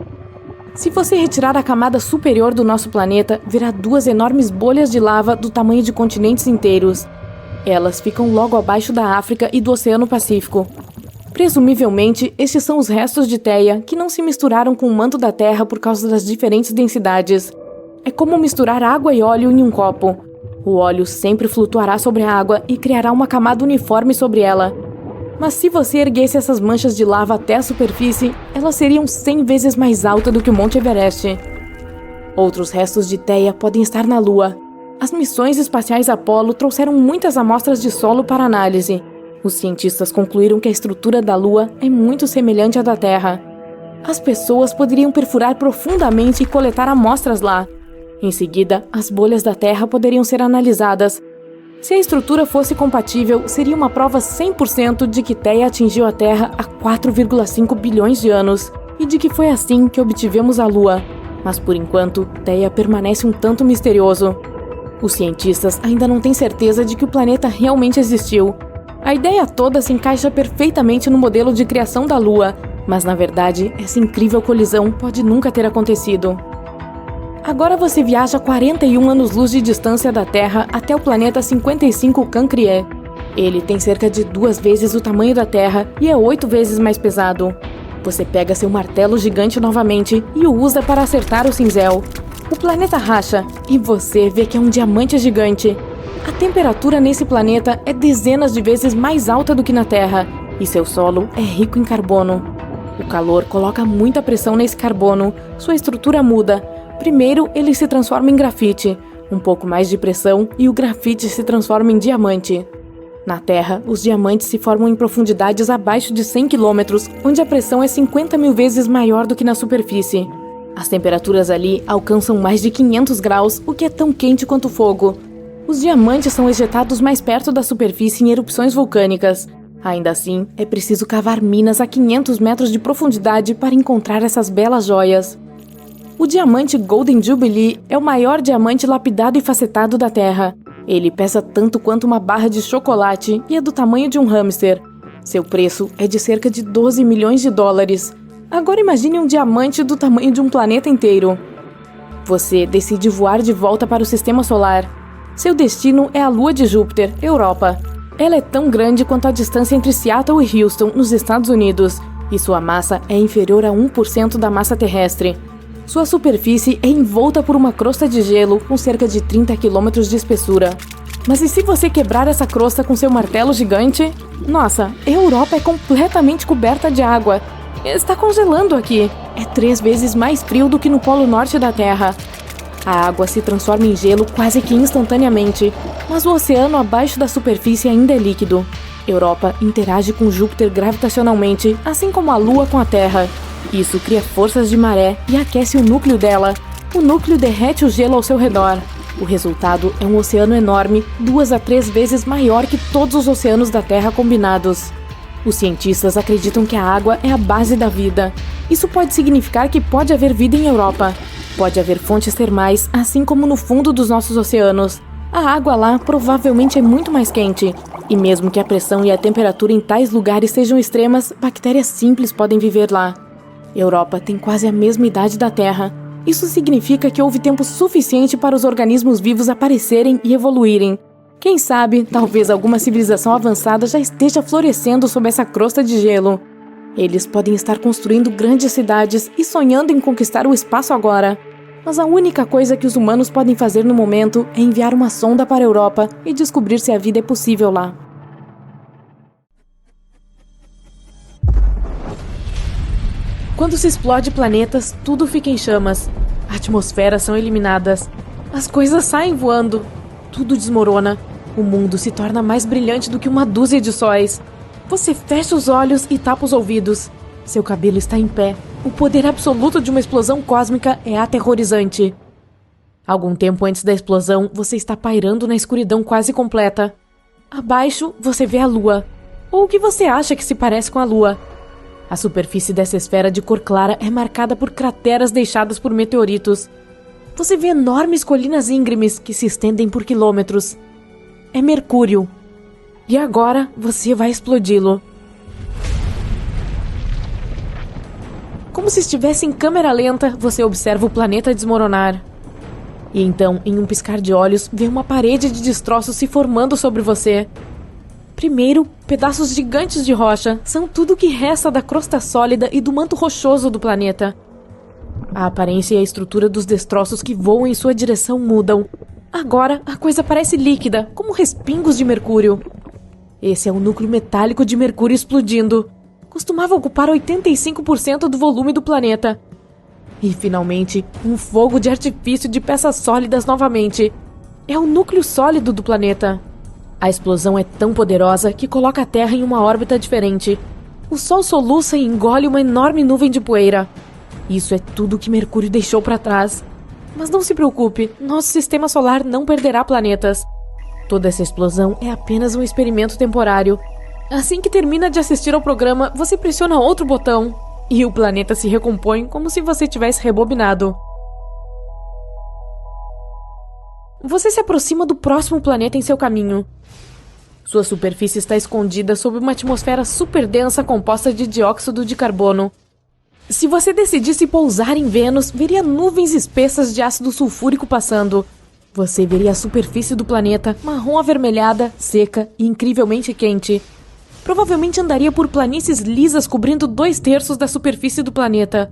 Se você retirar a camada superior do nosso planeta, verá duas enormes bolhas de lava do tamanho de continentes inteiros. Elas ficam logo abaixo da África e do Oceano Pacífico. Presumivelmente, estes são os restos de Theia que não se misturaram com o manto da Terra por causa das diferentes densidades. É como misturar água e óleo em um copo. O óleo sempre flutuará sobre a água e criará uma camada uniforme sobre ela. Mas se você erguesse essas manchas de lava até a superfície, elas seriam 100 vezes mais altas do que o Monte Everest. Outros restos de Theia podem estar na Lua. As missões espaciais Apollo trouxeram muitas amostras de solo para análise. Os cientistas concluíram que a estrutura da Lua é muito semelhante à da Terra. As pessoas poderiam perfurar profundamente e coletar amostras lá. Em seguida, as bolhas da Terra poderiam ser analisadas. Se a estrutura fosse compatível, seria uma prova 100% de que Theia atingiu a Terra há 4,5 bilhões de anos e de que foi assim que obtivemos a Lua. Mas por enquanto, Theia permanece um tanto misterioso. Os cientistas ainda não têm certeza de que o planeta realmente existiu. A ideia toda se encaixa perfeitamente no modelo de criação da Lua, mas na verdade, essa incrível colisão pode nunca ter acontecido. Agora você viaja 41 anos-luz de distância da Terra até o planeta 55 Cancrié. Ele tem cerca de 2 vezes o tamanho da Terra e é 8 vezes mais pesado. Você pega seu martelo gigante novamente e o usa para acertar o cinzel. O planeta racha e você vê que é um diamante gigante. A temperatura nesse planeta é dezenas de vezes mais alta do que na Terra e seu solo é rico em carbono. O calor coloca muita pressão nesse carbono, sua estrutura muda. Primeiro, ele se transforma em grafite, um pouco mais de pressão e o grafite se transforma em diamante. Na Terra, os diamantes se formam em profundidades abaixo de 100 km, onde a pressão é 50 mil vezes maior do que na superfície. As temperaturas ali alcançam mais de 500 graus, o que é tão quente quanto fogo. Os diamantes são ejetados mais perto da superfície em erupções vulcânicas. Ainda assim, é preciso cavar minas a 500 metros de profundidade para encontrar essas belas joias. O diamante Golden Jubilee é o maior diamante lapidado e facetado da Terra. Ele pesa tanto quanto uma barra de chocolate e é do tamanho de um hamster. Seu preço é de cerca de 12 milhões de dólares. Agora imagine um diamante do tamanho de um planeta inteiro. Você decide voar de volta para o Sistema Solar. Seu destino é a Lua de Júpiter, Europa. Ela é tão grande quanto a distância entre Seattle e Houston, nos Estados Unidos, e sua massa é inferior a 1% da massa terrestre. Sua superfície é envolta por uma crosta de gelo com cerca de 30 km de espessura. Mas e se você quebrar essa crosta com seu martelo gigante? Nossa, a Europa é completamente coberta de água. Está congelando aqui. É 3 vezes mais frio do que no polo norte da Terra. A água se transforma em gelo quase que instantaneamente, mas o oceano abaixo da superfície ainda é líquido. Europa interage com Júpiter gravitacionalmente, assim como a Lua com a Terra. Isso cria forças de maré e aquece o núcleo dela. O núcleo derrete o gelo ao seu redor. O resultado é um oceano enorme, 2 a 3 vezes maior que todos os oceanos da Terra combinados. Os cientistas acreditam que a água é a base da vida. Isso pode significar que pode haver vida em Europa. Pode haver fontes termais, assim como no fundo dos nossos oceanos. A água lá provavelmente é muito mais quente. E mesmo que a pressão e a temperatura em tais lugares sejam extremas, bactérias simples podem viver lá. Europa tem quase a mesma idade da Terra. Isso significa que houve tempo suficiente para os organismos vivos aparecerem e evoluírem. Quem sabe, talvez alguma civilização avançada já esteja florescendo sob essa crosta de gelo. Eles podem estar construindo grandes cidades e sonhando em conquistar o espaço agora. Mas a única coisa que os humanos podem fazer no momento é enviar uma sonda para a Europa e descobrir se a vida é possível lá. Quando se explode planetas, tudo fica em chamas. Atmosferas são eliminadas. As coisas saem voando. Tudo desmorona. O mundo se torna mais brilhante do que uma dúzia de sóis. Você fecha os olhos e tapa os ouvidos. Seu cabelo está em pé. O poder absoluto de uma explosão cósmica é aterrorizante. Algum tempo antes da explosão, você está pairando na escuridão quase completa. Abaixo, você vê a Lua. Ou o que você acha que se parece com a Lua. A superfície dessa esfera de cor clara é marcada por crateras deixadas por meteoritos. Você vê enormes colinas íngremes que se estendem por quilômetros. É Mercúrio. E agora você vai explodi-lo. Como se estivesse em câmera lenta, você observa o planeta desmoronar. E então, em um piscar de olhos, vê uma parede de destroços se formando sobre você. Primeiro, pedaços gigantes de rocha são tudo o que resta da crosta sólida e do manto rochoso do planeta. A aparência e a estrutura dos destroços que voam em sua direção mudam. Agora, a coisa parece líquida, como respingos de mercúrio. Esse é o núcleo metálico de Mercúrio explodindo. Costumava ocupar 85% do volume do planeta. E, finalmente, um fogo de artifício de peças sólidas novamente. É o núcleo sólido do planeta. A explosão é tão poderosa que coloca a Terra em uma órbita diferente. O Sol soluça e engole uma enorme nuvem de poeira. Isso é tudo que Mercúrio deixou para trás. Mas não se preocupe, nosso sistema solar não perderá planetas. Toda essa explosão é apenas um experimento temporário. Assim que termina de assistir ao programa, você pressiona outro botão e o planeta se recompõe como se você tivesse rebobinado. Você se aproxima do próximo planeta em seu caminho. Sua superfície está escondida sob uma atmosfera super densa composta de dióxido de carbono. Se você decidisse pousar em Vênus, veria nuvens espessas de ácido sulfúrico passando. Você veria a superfície do planeta marrom avermelhada, seca e incrivelmente quente. Provavelmente andaria por planícies lisas cobrindo 2/3 da superfície do planeta.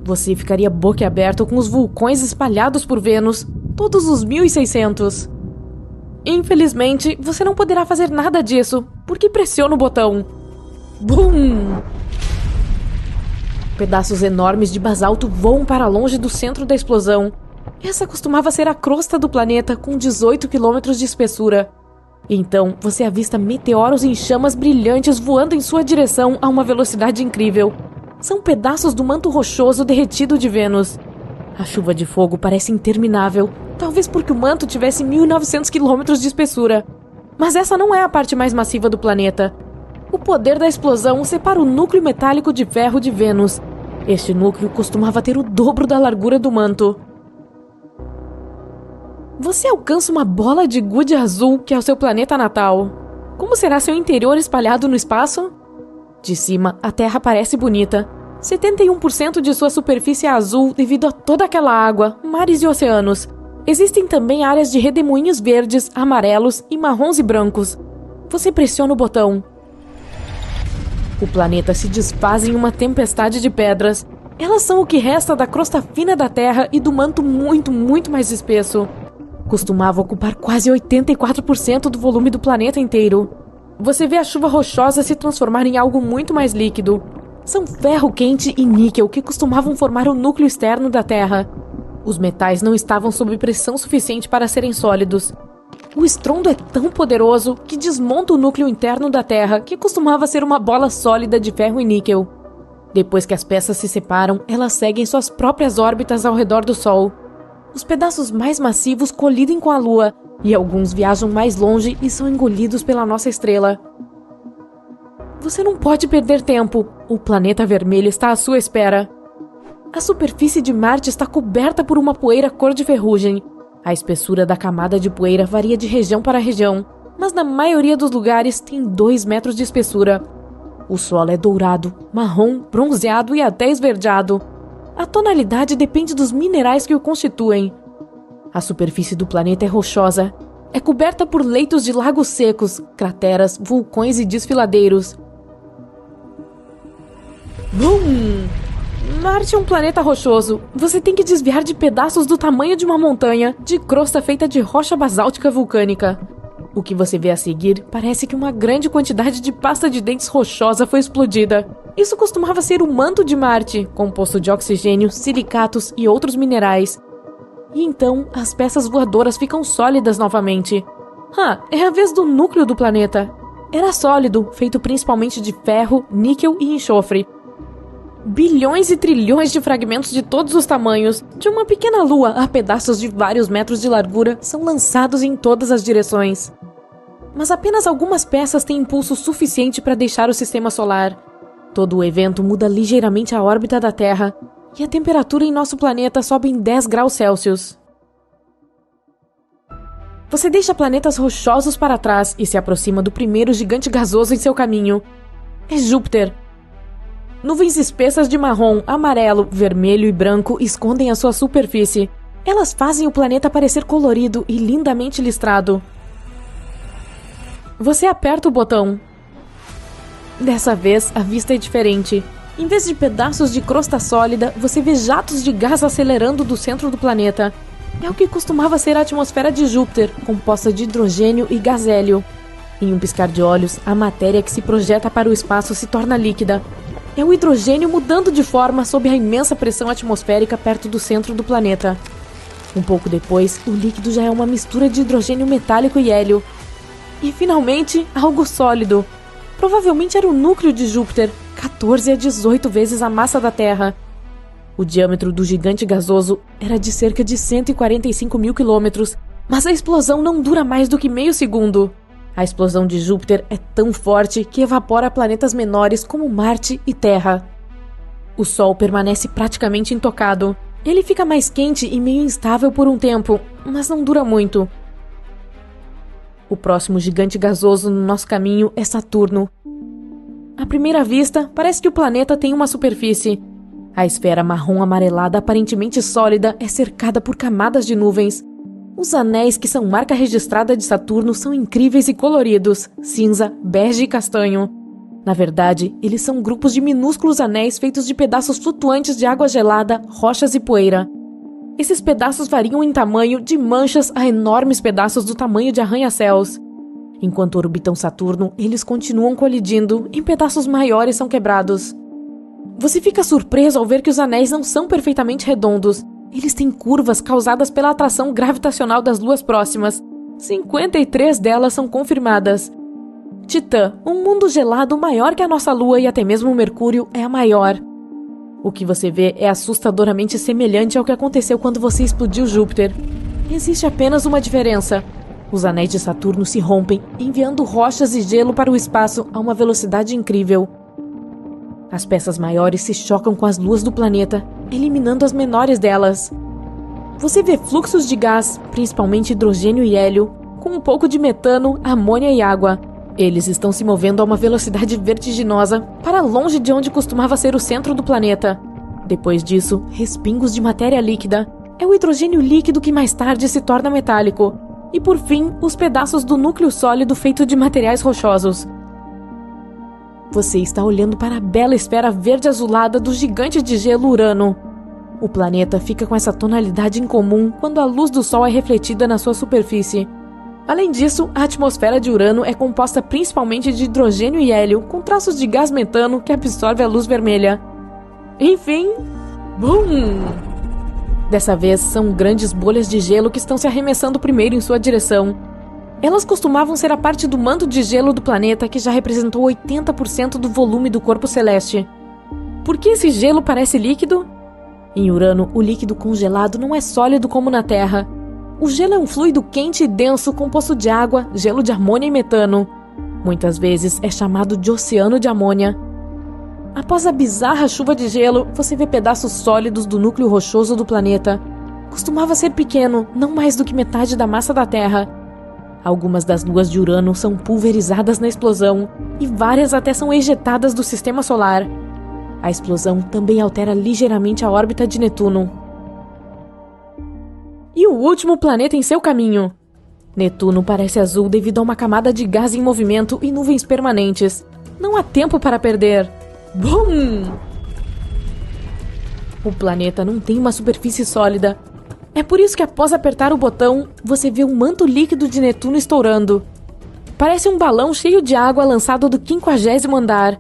Você ficaria boquiaberto com os vulcões espalhados por Vênus, todos os 1600. Infelizmente, você não poderá fazer nada disso, porque pressiona o botão. Bum! Pedaços enormes de basalto voam para longe do centro da explosão. Essa costumava ser a crosta do planeta, com 18 quilômetros de espessura. Então, você avista meteoros em chamas brilhantes voando em sua direção a uma velocidade incrível. São pedaços do manto rochoso derretido de Vênus. A chuva de fogo parece interminável, talvez porque o manto tivesse 1.900 quilômetros de espessura. Mas essa não é a parte mais massiva do planeta. O poder da explosão separa o núcleo metálico de ferro de Vênus. Este núcleo costumava ter o dobro da largura do manto. Você alcança uma bola de gude azul que é o seu planeta natal. Como será seu interior espalhado no espaço? De cima, a Terra parece bonita. 71% de sua superfície é azul devido a toda aquela água, mares e oceanos. Existem também áreas de redemoinhos verdes, amarelos e marrons e brancos. Você pressiona o botão. O planeta se desfaz em uma tempestade de pedras. Elas são o que resta da crosta fina da Terra e do manto muito mais espesso. Costumava ocupar quase 84% do volume do planeta inteiro. Você vê a chuva rochosa se transformar em algo muito mais líquido. são ferro quente e níquel que costumavam formar o núcleo externo da Terra. Os metais não estavam sob pressão suficiente para serem sólidos. O estrondo é tão poderoso que desmonta o núcleo interno da Terra, que costumava ser uma bola sólida de ferro e níquel. Depois que as peças se separam, elas seguem suas próprias órbitas ao redor do Sol. Os pedaços mais massivos colidem com a Lua, e alguns viajam mais longe e são engolidos pela nossa estrela. Você não pode perder tempo. O planeta vermelho está à sua espera. A superfície de Marte está coberta por uma poeira cor de ferrugem. A espessura da camada de poeira varia de região para região, mas na maioria dos lugares tem 2 metros de espessura. O solo é dourado, marrom, bronzeado e até esverdeado. A tonalidade depende dos minerais que o constituem. A superfície do planeta é rochosa. É coberta por leitos de lagos secos, crateras, vulcões e desfiladeiros. Bum! Marte é um planeta rochoso. Você tem que desviar de pedaços do tamanho de uma montanha, de crosta feita de rocha basáltica vulcânica. O que você vê a seguir parece que uma grande quantidade de pasta de dentes rochosa foi explodida. Isso costumava ser o manto de Marte, composto de oxigênio, silicatos e outros minerais. E então, as peças voadoras ficam sólidas novamente. É a vez do núcleo do planeta. Era sólido, feito principalmente de ferro, níquel e enxofre. Bilhões e trilhões de fragmentos de todos os tamanhos, de uma pequena lua a pedaços de vários metros de largura, são lançados em todas as direções. Mas apenas algumas peças têm impulso suficiente para deixar o sistema solar. Todo o evento muda ligeiramente a órbita da Terra, e a temperatura em nosso planeta sobe em 10 graus Celsius. Você deixa planetas rochosos para trás e se aproxima do primeiro gigante gasoso em seu caminho. É Júpiter. Nuvens espessas de marrom, amarelo, vermelho e branco escondem a sua superfície. Elas fazem o planeta parecer colorido e lindamente listrado. Você aperta o botão. Dessa vez, a vista é diferente. Em vez de pedaços de crosta sólida, você vê jatos de gás acelerando do centro do planeta. É o que costumava ser a atmosfera de Júpiter, composta de hidrogênio e gás hélio. Em um piscar de olhos, a matéria que se projeta para o espaço se torna líquida. É o hidrogênio mudando de forma sob a imensa pressão atmosférica perto do centro do planeta. Um pouco depois, o líquido já é uma mistura de hidrogênio metálico e hélio. E, finalmente, algo sólido. Provavelmente era o núcleo de Júpiter, 14 a 18 vezes a massa da Terra. O diâmetro do gigante gasoso era de cerca de 145 mil quilômetros, mas a explosão não dura mais do que meio segundo. A explosão de Júpiter é tão forte que evapora planetas menores como Marte e Terra. O Sol permanece praticamente intocado. Ele fica mais quente e meio instável por um tempo, mas não dura muito. O próximo gigante gasoso no nosso caminho é Saturno. À primeira vista, parece que o planeta tem uma superfície. A esfera marrom amarelada aparentemente sólida é cercada por camadas de nuvens. Os anéis que são marca registrada de Saturno são incríveis e coloridos, cinza, bege e castanho. Na verdade, eles são grupos de minúsculos anéis feitos de pedaços flutuantes de água gelada, rochas e poeira. Esses pedaços variam em tamanho de manchas a enormes pedaços do tamanho de arranha-céus. Enquanto orbitam Saturno, eles continuam colidindo, em pedaços maiores são quebrados. Você fica surpreso ao ver que os anéis não são perfeitamente redondos. Eles têm curvas causadas pela atração gravitacional das luas próximas. 53 delas são confirmadas. Titã, um mundo gelado maior que a nossa Lua e até mesmo Mercúrio, é a maior. O que você vê é assustadoramente semelhante ao que aconteceu quando você explodiu Júpiter. Existe apenas uma diferença. Os anéis de Saturno se rompem, enviando rochas e gelo para o espaço a uma velocidade incrível. As peças maiores se chocam com as luas do planeta, eliminando as menores delas. Você vê fluxos de gás, principalmente hidrogênio e hélio, com um pouco de metano, amônia e água. Eles estão se movendo a uma velocidade vertiginosa, para longe de onde costumava ser o centro do planeta. Depois disso, respingos de matéria líquida. É o hidrogênio líquido que mais tarde se torna metálico. E por fim, os pedaços do núcleo sólido feito de materiais rochosos. Você está olhando para a bela esfera verde-azulada do gigante de gelo Urano. O planeta fica com essa tonalidade incomum quando a luz do Sol é refletida na sua superfície. Além disso, a atmosfera de Urano é composta principalmente de hidrogênio e hélio, com traços de gás metano que absorve a luz vermelha. Enfim, BUM! Dessa vez, são grandes bolhas de gelo que estão se arremessando primeiro em sua direção. Elas costumavam ser a parte do manto de gelo do planeta que já representou 80% do volume do corpo celeste. Por que esse gelo parece líquido? Em Urano, o líquido congelado não é sólido como na Terra. O gelo é um fluido quente e denso composto de água, gelo de amônia e metano. Muitas vezes é chamado de oceano de amônia. Após a bizarra chuva de gelo, você vê pedaços sólidos do núcleo rochoso do planeta. Costumava ser pequeno, não mais do que metade da massa da Terra. Algumas das luas de Urano são pulverizadas na explosão, e várias até são ejetadas do sistema solar. A explosão também altera ligeiramente a órbita de Netuno. E o último planeta em seu caminho. Netuno parece azul devido a uma camada de gás em movimento e nuvens permanentes. Não há tempo para perder. BUM! O planeta não tem uma superfície sólida. É por isso que após apertar o botão, você vê um manto líquido de Netuno estourando. Parece um balão cheio de água lançado do 50º andar.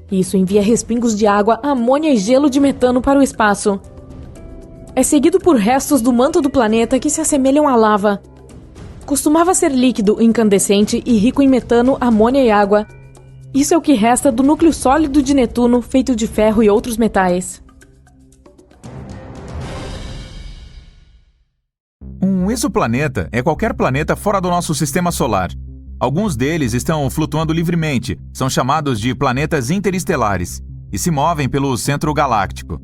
Isso envia respingos de água, amônia e gelo de metano para o espaço. É seguido por restos do manto do planeta que se assemelham à lava. Costumava ser líquido, incandescente e rico em metano, amônia e água. Isso é o que resta do núcleo sólido de Netuno, feito de ferro e outros metais. Um exoplaneta é qualquer planeta fora do nosso sistema solar. Alguns deles estão flutuando livremente, são chamados de planetas interestelares, e se movem pelo centro galáctico.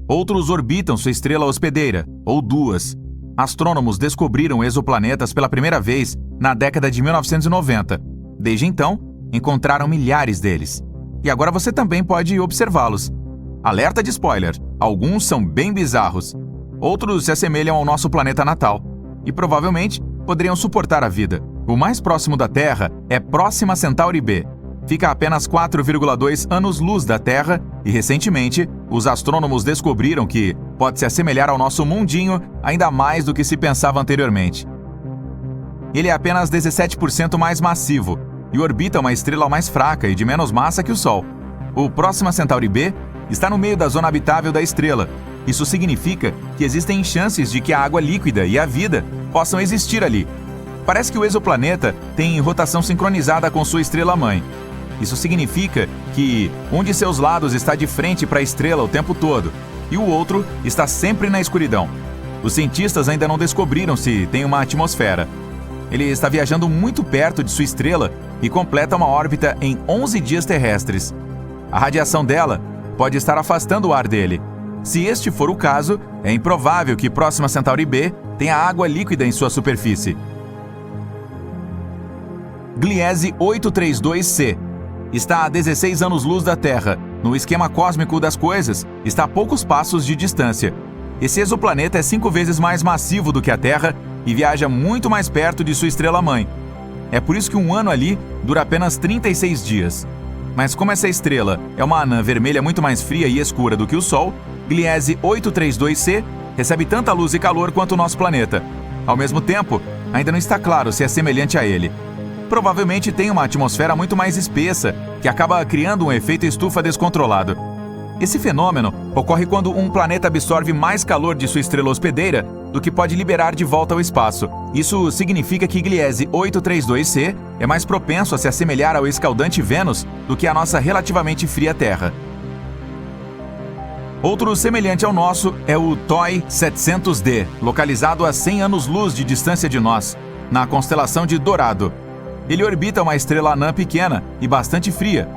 Outros orbitam sua estrela hospedeira, ou duas. Astrônomos descobriram exoplanetas pela primeira vez na década de 1990. Desde então, encontraram milhares deles. E agora você também pode observá-los. Alerta de spoiler, alguns são bem bizarros. Outros se assemelham ao nosso planeta natal. E provavelmente poderiam suportar a vida. O mais próximo da Terra é Próxima Centauri B. Fica a apenas 4,2 anos-luz da Terra e, recentemente, os astrônomos descobriram que pode se assemelhar ao nosso mundinho ainda mais do que se pensava anteriormente. Ele é apenas 17% mais massivo e orbita uma estrela mais fraca e de menos massa que o Sol. O Próxima Centauri B está no meio da zona habitável da estrela. Isso significa que existem chances de que a água líquida e a vida possam existir ali. Parece que o exoplaneta tem rotação sincronizada com sua estrela-mãe. Isso significa que um de seus lados está de frente para a estrela o tempo todo e o outro está sempre na escuridão. Os cientistas ainda não descobriram se tem uma atmosfera. Ele está viajando muito perto de sua estrela e completa uma órbita em 11 dias terrestres. A radiação dela pode estar afastando o ar dele. Se este for o caso, é improvável que Próxima Centauri B tenha água líquida em sua superfície. Gliese 832c está a 16 anos-luz da Terra. No esquema cósmico das coisas, está a poucos passos de distância. Esse exoplaneta é 5 vezes mais massivo do que a Terra e viaja muito mais perto de sua estrela-mãe. É por isso que um ano ali dura apenas 36 dias. Mas como essa estrela é uma anã vermelha muito mais fria e escura do que o Sol, Gliese 832c recebe tanta luz e calor quanto o nosso planeta. Ao mesmo tempo, ainda não está claro se é semelhante a ele. Provavelmente tem uma atmosfera muito mais espessa, que acaba criando um efeito estufa descontrolado. Esse fenômeno ocorre quando um planeta absorve mais calor de sua estrela hospedeira do que pode liberar de volta ao espaço. Isso significa que Gliese 832c é mais propenso a se assemelhar ao escaldante Vênus do que a nossa relativamente fria Terra. Outro semelhante ao nosso é o TOI 700D, localizado a 100 anos-luz de distância de nós, na constelação de Dorado. Ele orbita uma estrela anã pequena e bastante fria,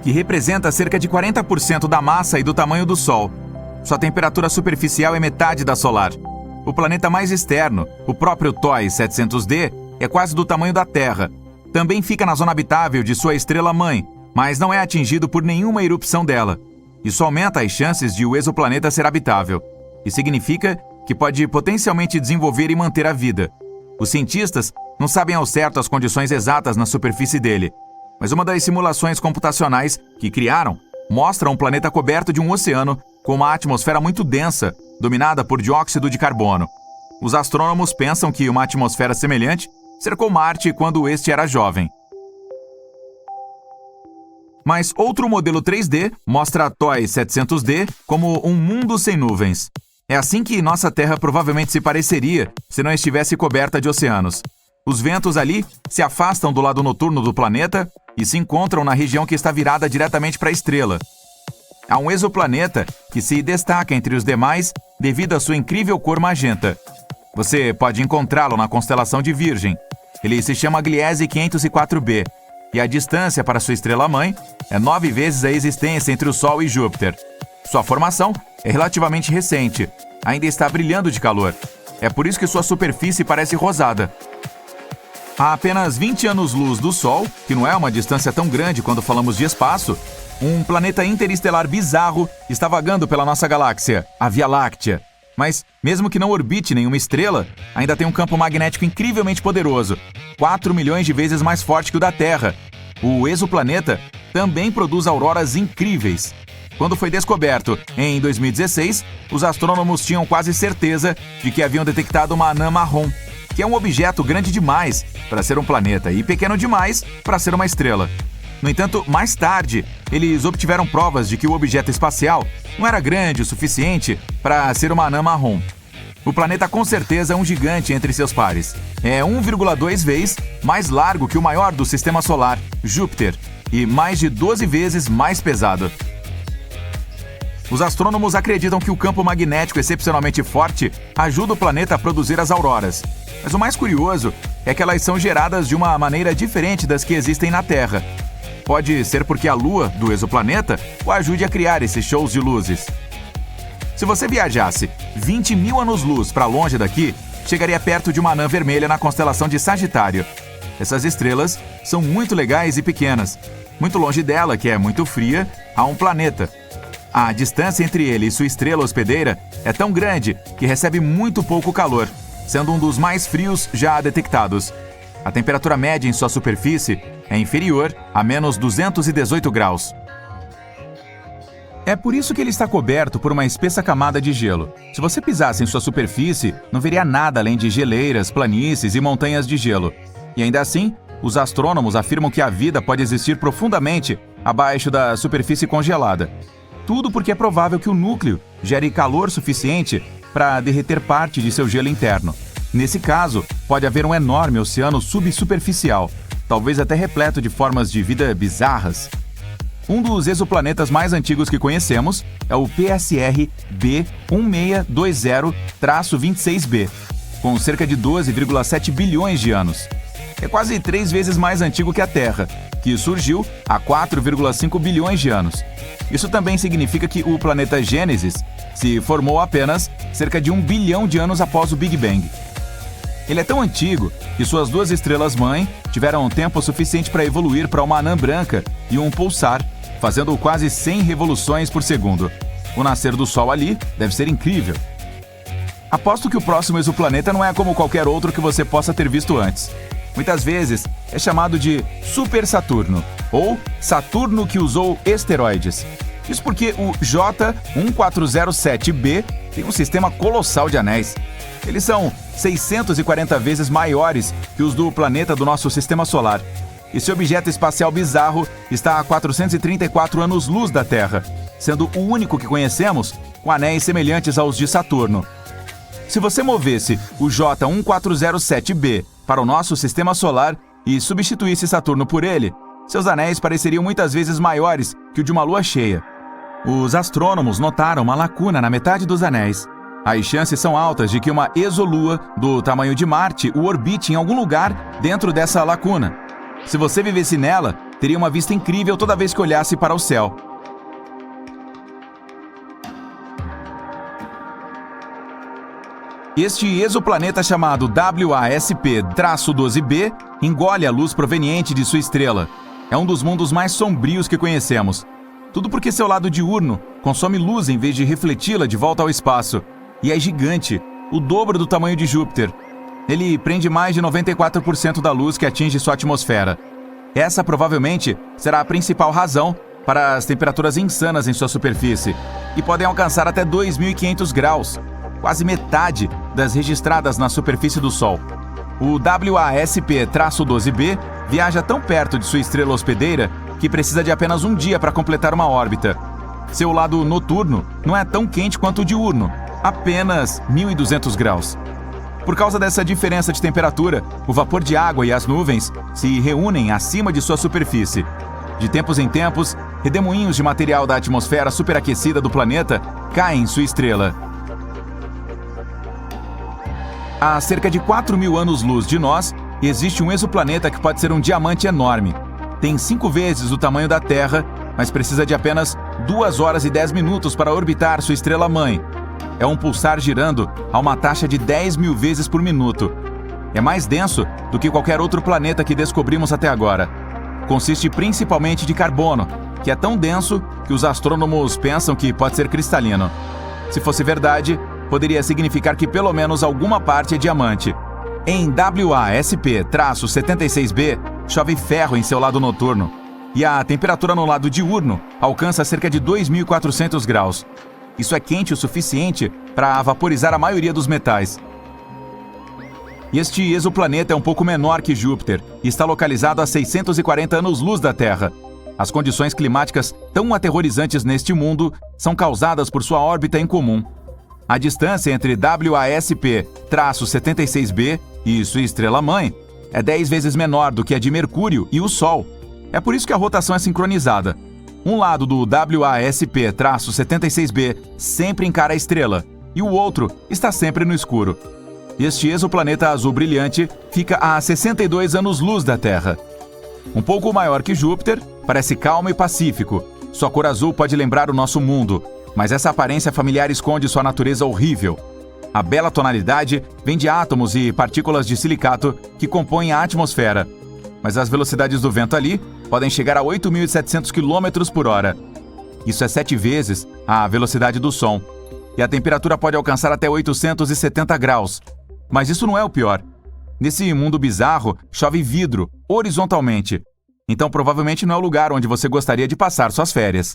que representa cerca de 40% da massa e do tamanho do Sol. Sua temperatura superficial é metade da solar. O planeta mais externo, o próprio TOI 700D, é quase do tamanho da Terra. Também fica na zona habitável de sua estrela-mãe, mas não é atingido por nenhuma erupção dela. Isso aumenta as chances de o exoplaneta ser habitável, e significa que pode potencialmente desenvolver e manter a vida. Os cientistas não sabem ao certo as condições exatas na superfície dele, mas uma das simulações computacionais que criaram mostra um planeta coberto de um oceano com uma atmosfera muito densa, dominada por dióxido de carbono. Os astrônomos pensam que uma atmosfera semelhante cercou Marte quando este era jovem. Mas outro modelo 3D mostra a TOI 700D como um mundo sem nuvens. É assim que nossa Terra provavelmente se pareceria se não estivesse coberta de oceanos. Os ventos ali se afastam do lado noturno do planeta e se encontram na região que está virada diretamente para a estrela. Há um exoplaneta que se destaca entre os demais devido à sua incrível cor magenta. Você pode encontrá-lo na constelação de Virgem. Ele se chama Gliese 504b. E a distância para sua estrela-mãe é 9 vezes a existência entre o Sol e Júpiter. Sua formação é relativamente recente, ainda está brilhando de calor. É por isso que sua superfície parece rosada. A apenas 20 anos-luz do Sol, que não é uma distância tão grande quando falamos de espaço, um planeta interestelar bizarro está vagando pela nossa galáxia, a Via Láctea. Mas, mesmo que não orbite nenhuma estrela, ainda tem um campo magnético incrivelmente poderoso, 4 milhões de vezes mais forte que o da Terra. O exoplaneta também produz auroras incríveis. Quando foi descoberto em 2016, os astrônomos tinham quase certeza de que haviam detectado uma anã marrom, que é um objeto grande demais para ser um planeta e pequeno demais para ser uma estrela. No entanto, mais tarde, eles obtiveram provas de que o objeto espacial não era grande o suficiente para ser uma anã marrom. O planeta com certeza é um gigante entre seus pares. É 1,2 vezes mais largo que o maior do Sistema Solar, Júpiter, e mais de 12 vezes mais pesado. Os astrônomos acreditam que o campo magnético excepcionalmente forte ajuda o planeta a produzir as auroras. Mas o mais curioso é que elas são geradas de uma maneira diferente das que existem na Terra. Pode ser porque a Lua do exoplaneta o ajude a criar esses shows de luzes. Se você viajasse 20 mil anos-luz para longe daqui, chegaria perto de uma anã vermelha na constelação de Sagitário. Essas estrelas são muito legais e pequenas. Muito longe dela, que é muito fria, há um planeta. A distância entre ele e sua estrela hospedeira é tão grande que recebe muito pouco calor, sendo um dos mais frios já detectados. A temperatura média em sua superfície é inferior a menos 218 graus. É por isso que ele está coberto por uma espessa camada de gelo. Se você pisasse em sua superfície, não veria nada além de geleiras, planícies e montanhas de gelo. E ainda assim, os astrônomos afirmam que a vida pode existir profundamente abaixo da superfície congelada. Tudo porque é provável que o núcleo gere calor suficiente para derreter parte de seu gelo interno. Nesse caso, pode haver um enorme oceano subsuperficial, talvez até repleto de formas de vida bizarras. Um dos exoplanetas mais antigos que conhecemos é o PSR B1620-26b, com cerca de 12,7 bilhões de anos. É quase 3 vezes mais antigo que a Terra, que surgiu há 4,5 bilhões de anos. Isso também significa que o planeta Gênesis se formou apenas cerca de 1 bilhão de anos após o Big Bang. Ele é tão antigo que suas duas estrelas-mãe tiveram tempo suficiente para evoluir para uma anã branca e um pulsar, fazendo quase 100 revoluções por segundo. O nascer do Sol ali deve ser incrível. Aposto que o próximo exoplaneta não é como qualquer outro que você possa ter visto antes. Muitas vezes é chamado de Super Saturno, ou Saturno que usou esteroides. Isso porque o J1407b tem um sistema colossal de anéis. Eles são 640 vezes maiores que os do planeta do nosso Sistema Solar. Esse objeto espacial bizarro está a 434 anos-luz da Terra, sendo o único que conhecemos com anéis semelhantes aos de Saturno. Se você movesse o J1407b para o nosso Sistema Solar e substituísse Saturno por ele, seus anéis pareceriam muitas vezes maiores que o de uma lua cheia. Os astrônomos notaram uma lacuna na metade dos anéis. As chances são altas de que uma exolua do tamanho de Marte o orbite em algum lugar dentro dessa lacuna. Se você vivesse nela, teria uma vista incrível toda vez que olhasse para o céu. Este exoplaneta chamado WASP-12b engole a luz proveniente de sua estrela. É um dos mundos mais sombrios que conhecemos. Tudo porque seu lado diurno consome luz em vez de refleti-la de volta ao espaço. E é gigante, o dobro do tamanho de Júpiter. Ele prende mais de 94% da luz que atinge sua atmosfera. Essa provavelmente será a principal razão para as temperaturas insanas em sua superfície, que podem alcançar até 2.500 graus, quase metade das registradas na superfície do Sol. O WASP-12b viaja tão perto de sua estrela hospedeira que precisa de apenas um dia para completar uma órbita. Seu lado noturno não é tão quente quanto o diurno, apenas 1.200 graus. Por causa dessa diferença de temperatura, o vapor de água e as nuvens se reúnem acima de sua superfície. De tempos em tempos, redemoinhos de material da atmosfera superaquecida do planeta caem em sua estrela. A cerca de 4.000 anos-luz de nós, existe um exoplaneta que pode ser um diamante enorme. Tem 5 vezes o tamanho da Terra, mas precisa de apenas 2 horas e 10 minutos para orbitar sua estrela-mãe. É um pulsar girando a uma taxa de 10.000 vezes por minuto. É mais denso do que qualquer outro planeta que descobrimos até agora. Consiste principalmente de carbono, que é tão denso que os astrônomos pensam que pode ser cristalino. Se fosse verdade, poderia significar que pelo menos alguma parte é diamante. Em WASP-76b, chove ferro em seu lado noturno, e a temperatura no lado diurno alcança cerca de 2.400 graus. Isso é quente o suficiente para vaporizar a maioria dos metais. Este exoplaneta é um pouco menor que Júpiter e está localizado a 640 anos-luz da Terra. As condições climáticas tão aterrorizantes neste mundo são causadas por sua órbita incomum. A distância entre WASP-76b e sua estrela-mãe é 10 vezes menor do que a de Mercúrio e o Sol. É por isso que a rotação é sincronizada. Um lado do WASP-76b sempre encara a estrela, e o outro está sempre no escuro. Este exoplaneta azul brilhante fica a 62 anos-luz da Terra. Um pouco maior que Júpiter, parece calmo e pacífico. Sua cor azul pode lembrar o nosso mundo, mas essa aparência familiar esconde sua natureza horrível. A bela tonalidade vem de átomos e partículas de silicato que compõem a atmosfera. Mas as velocidades do vento ali podem chegar a 8.700 km por hora. Isso é 7 vezes a velocidade do som. E a temperatura pode alcançar até 870 graus. Mas isso não é o pior. Nesse mundo bizarro, chove vidro, horizontalmente. Então provavelmente não é o lugar onde você gostaria de passar suas férias.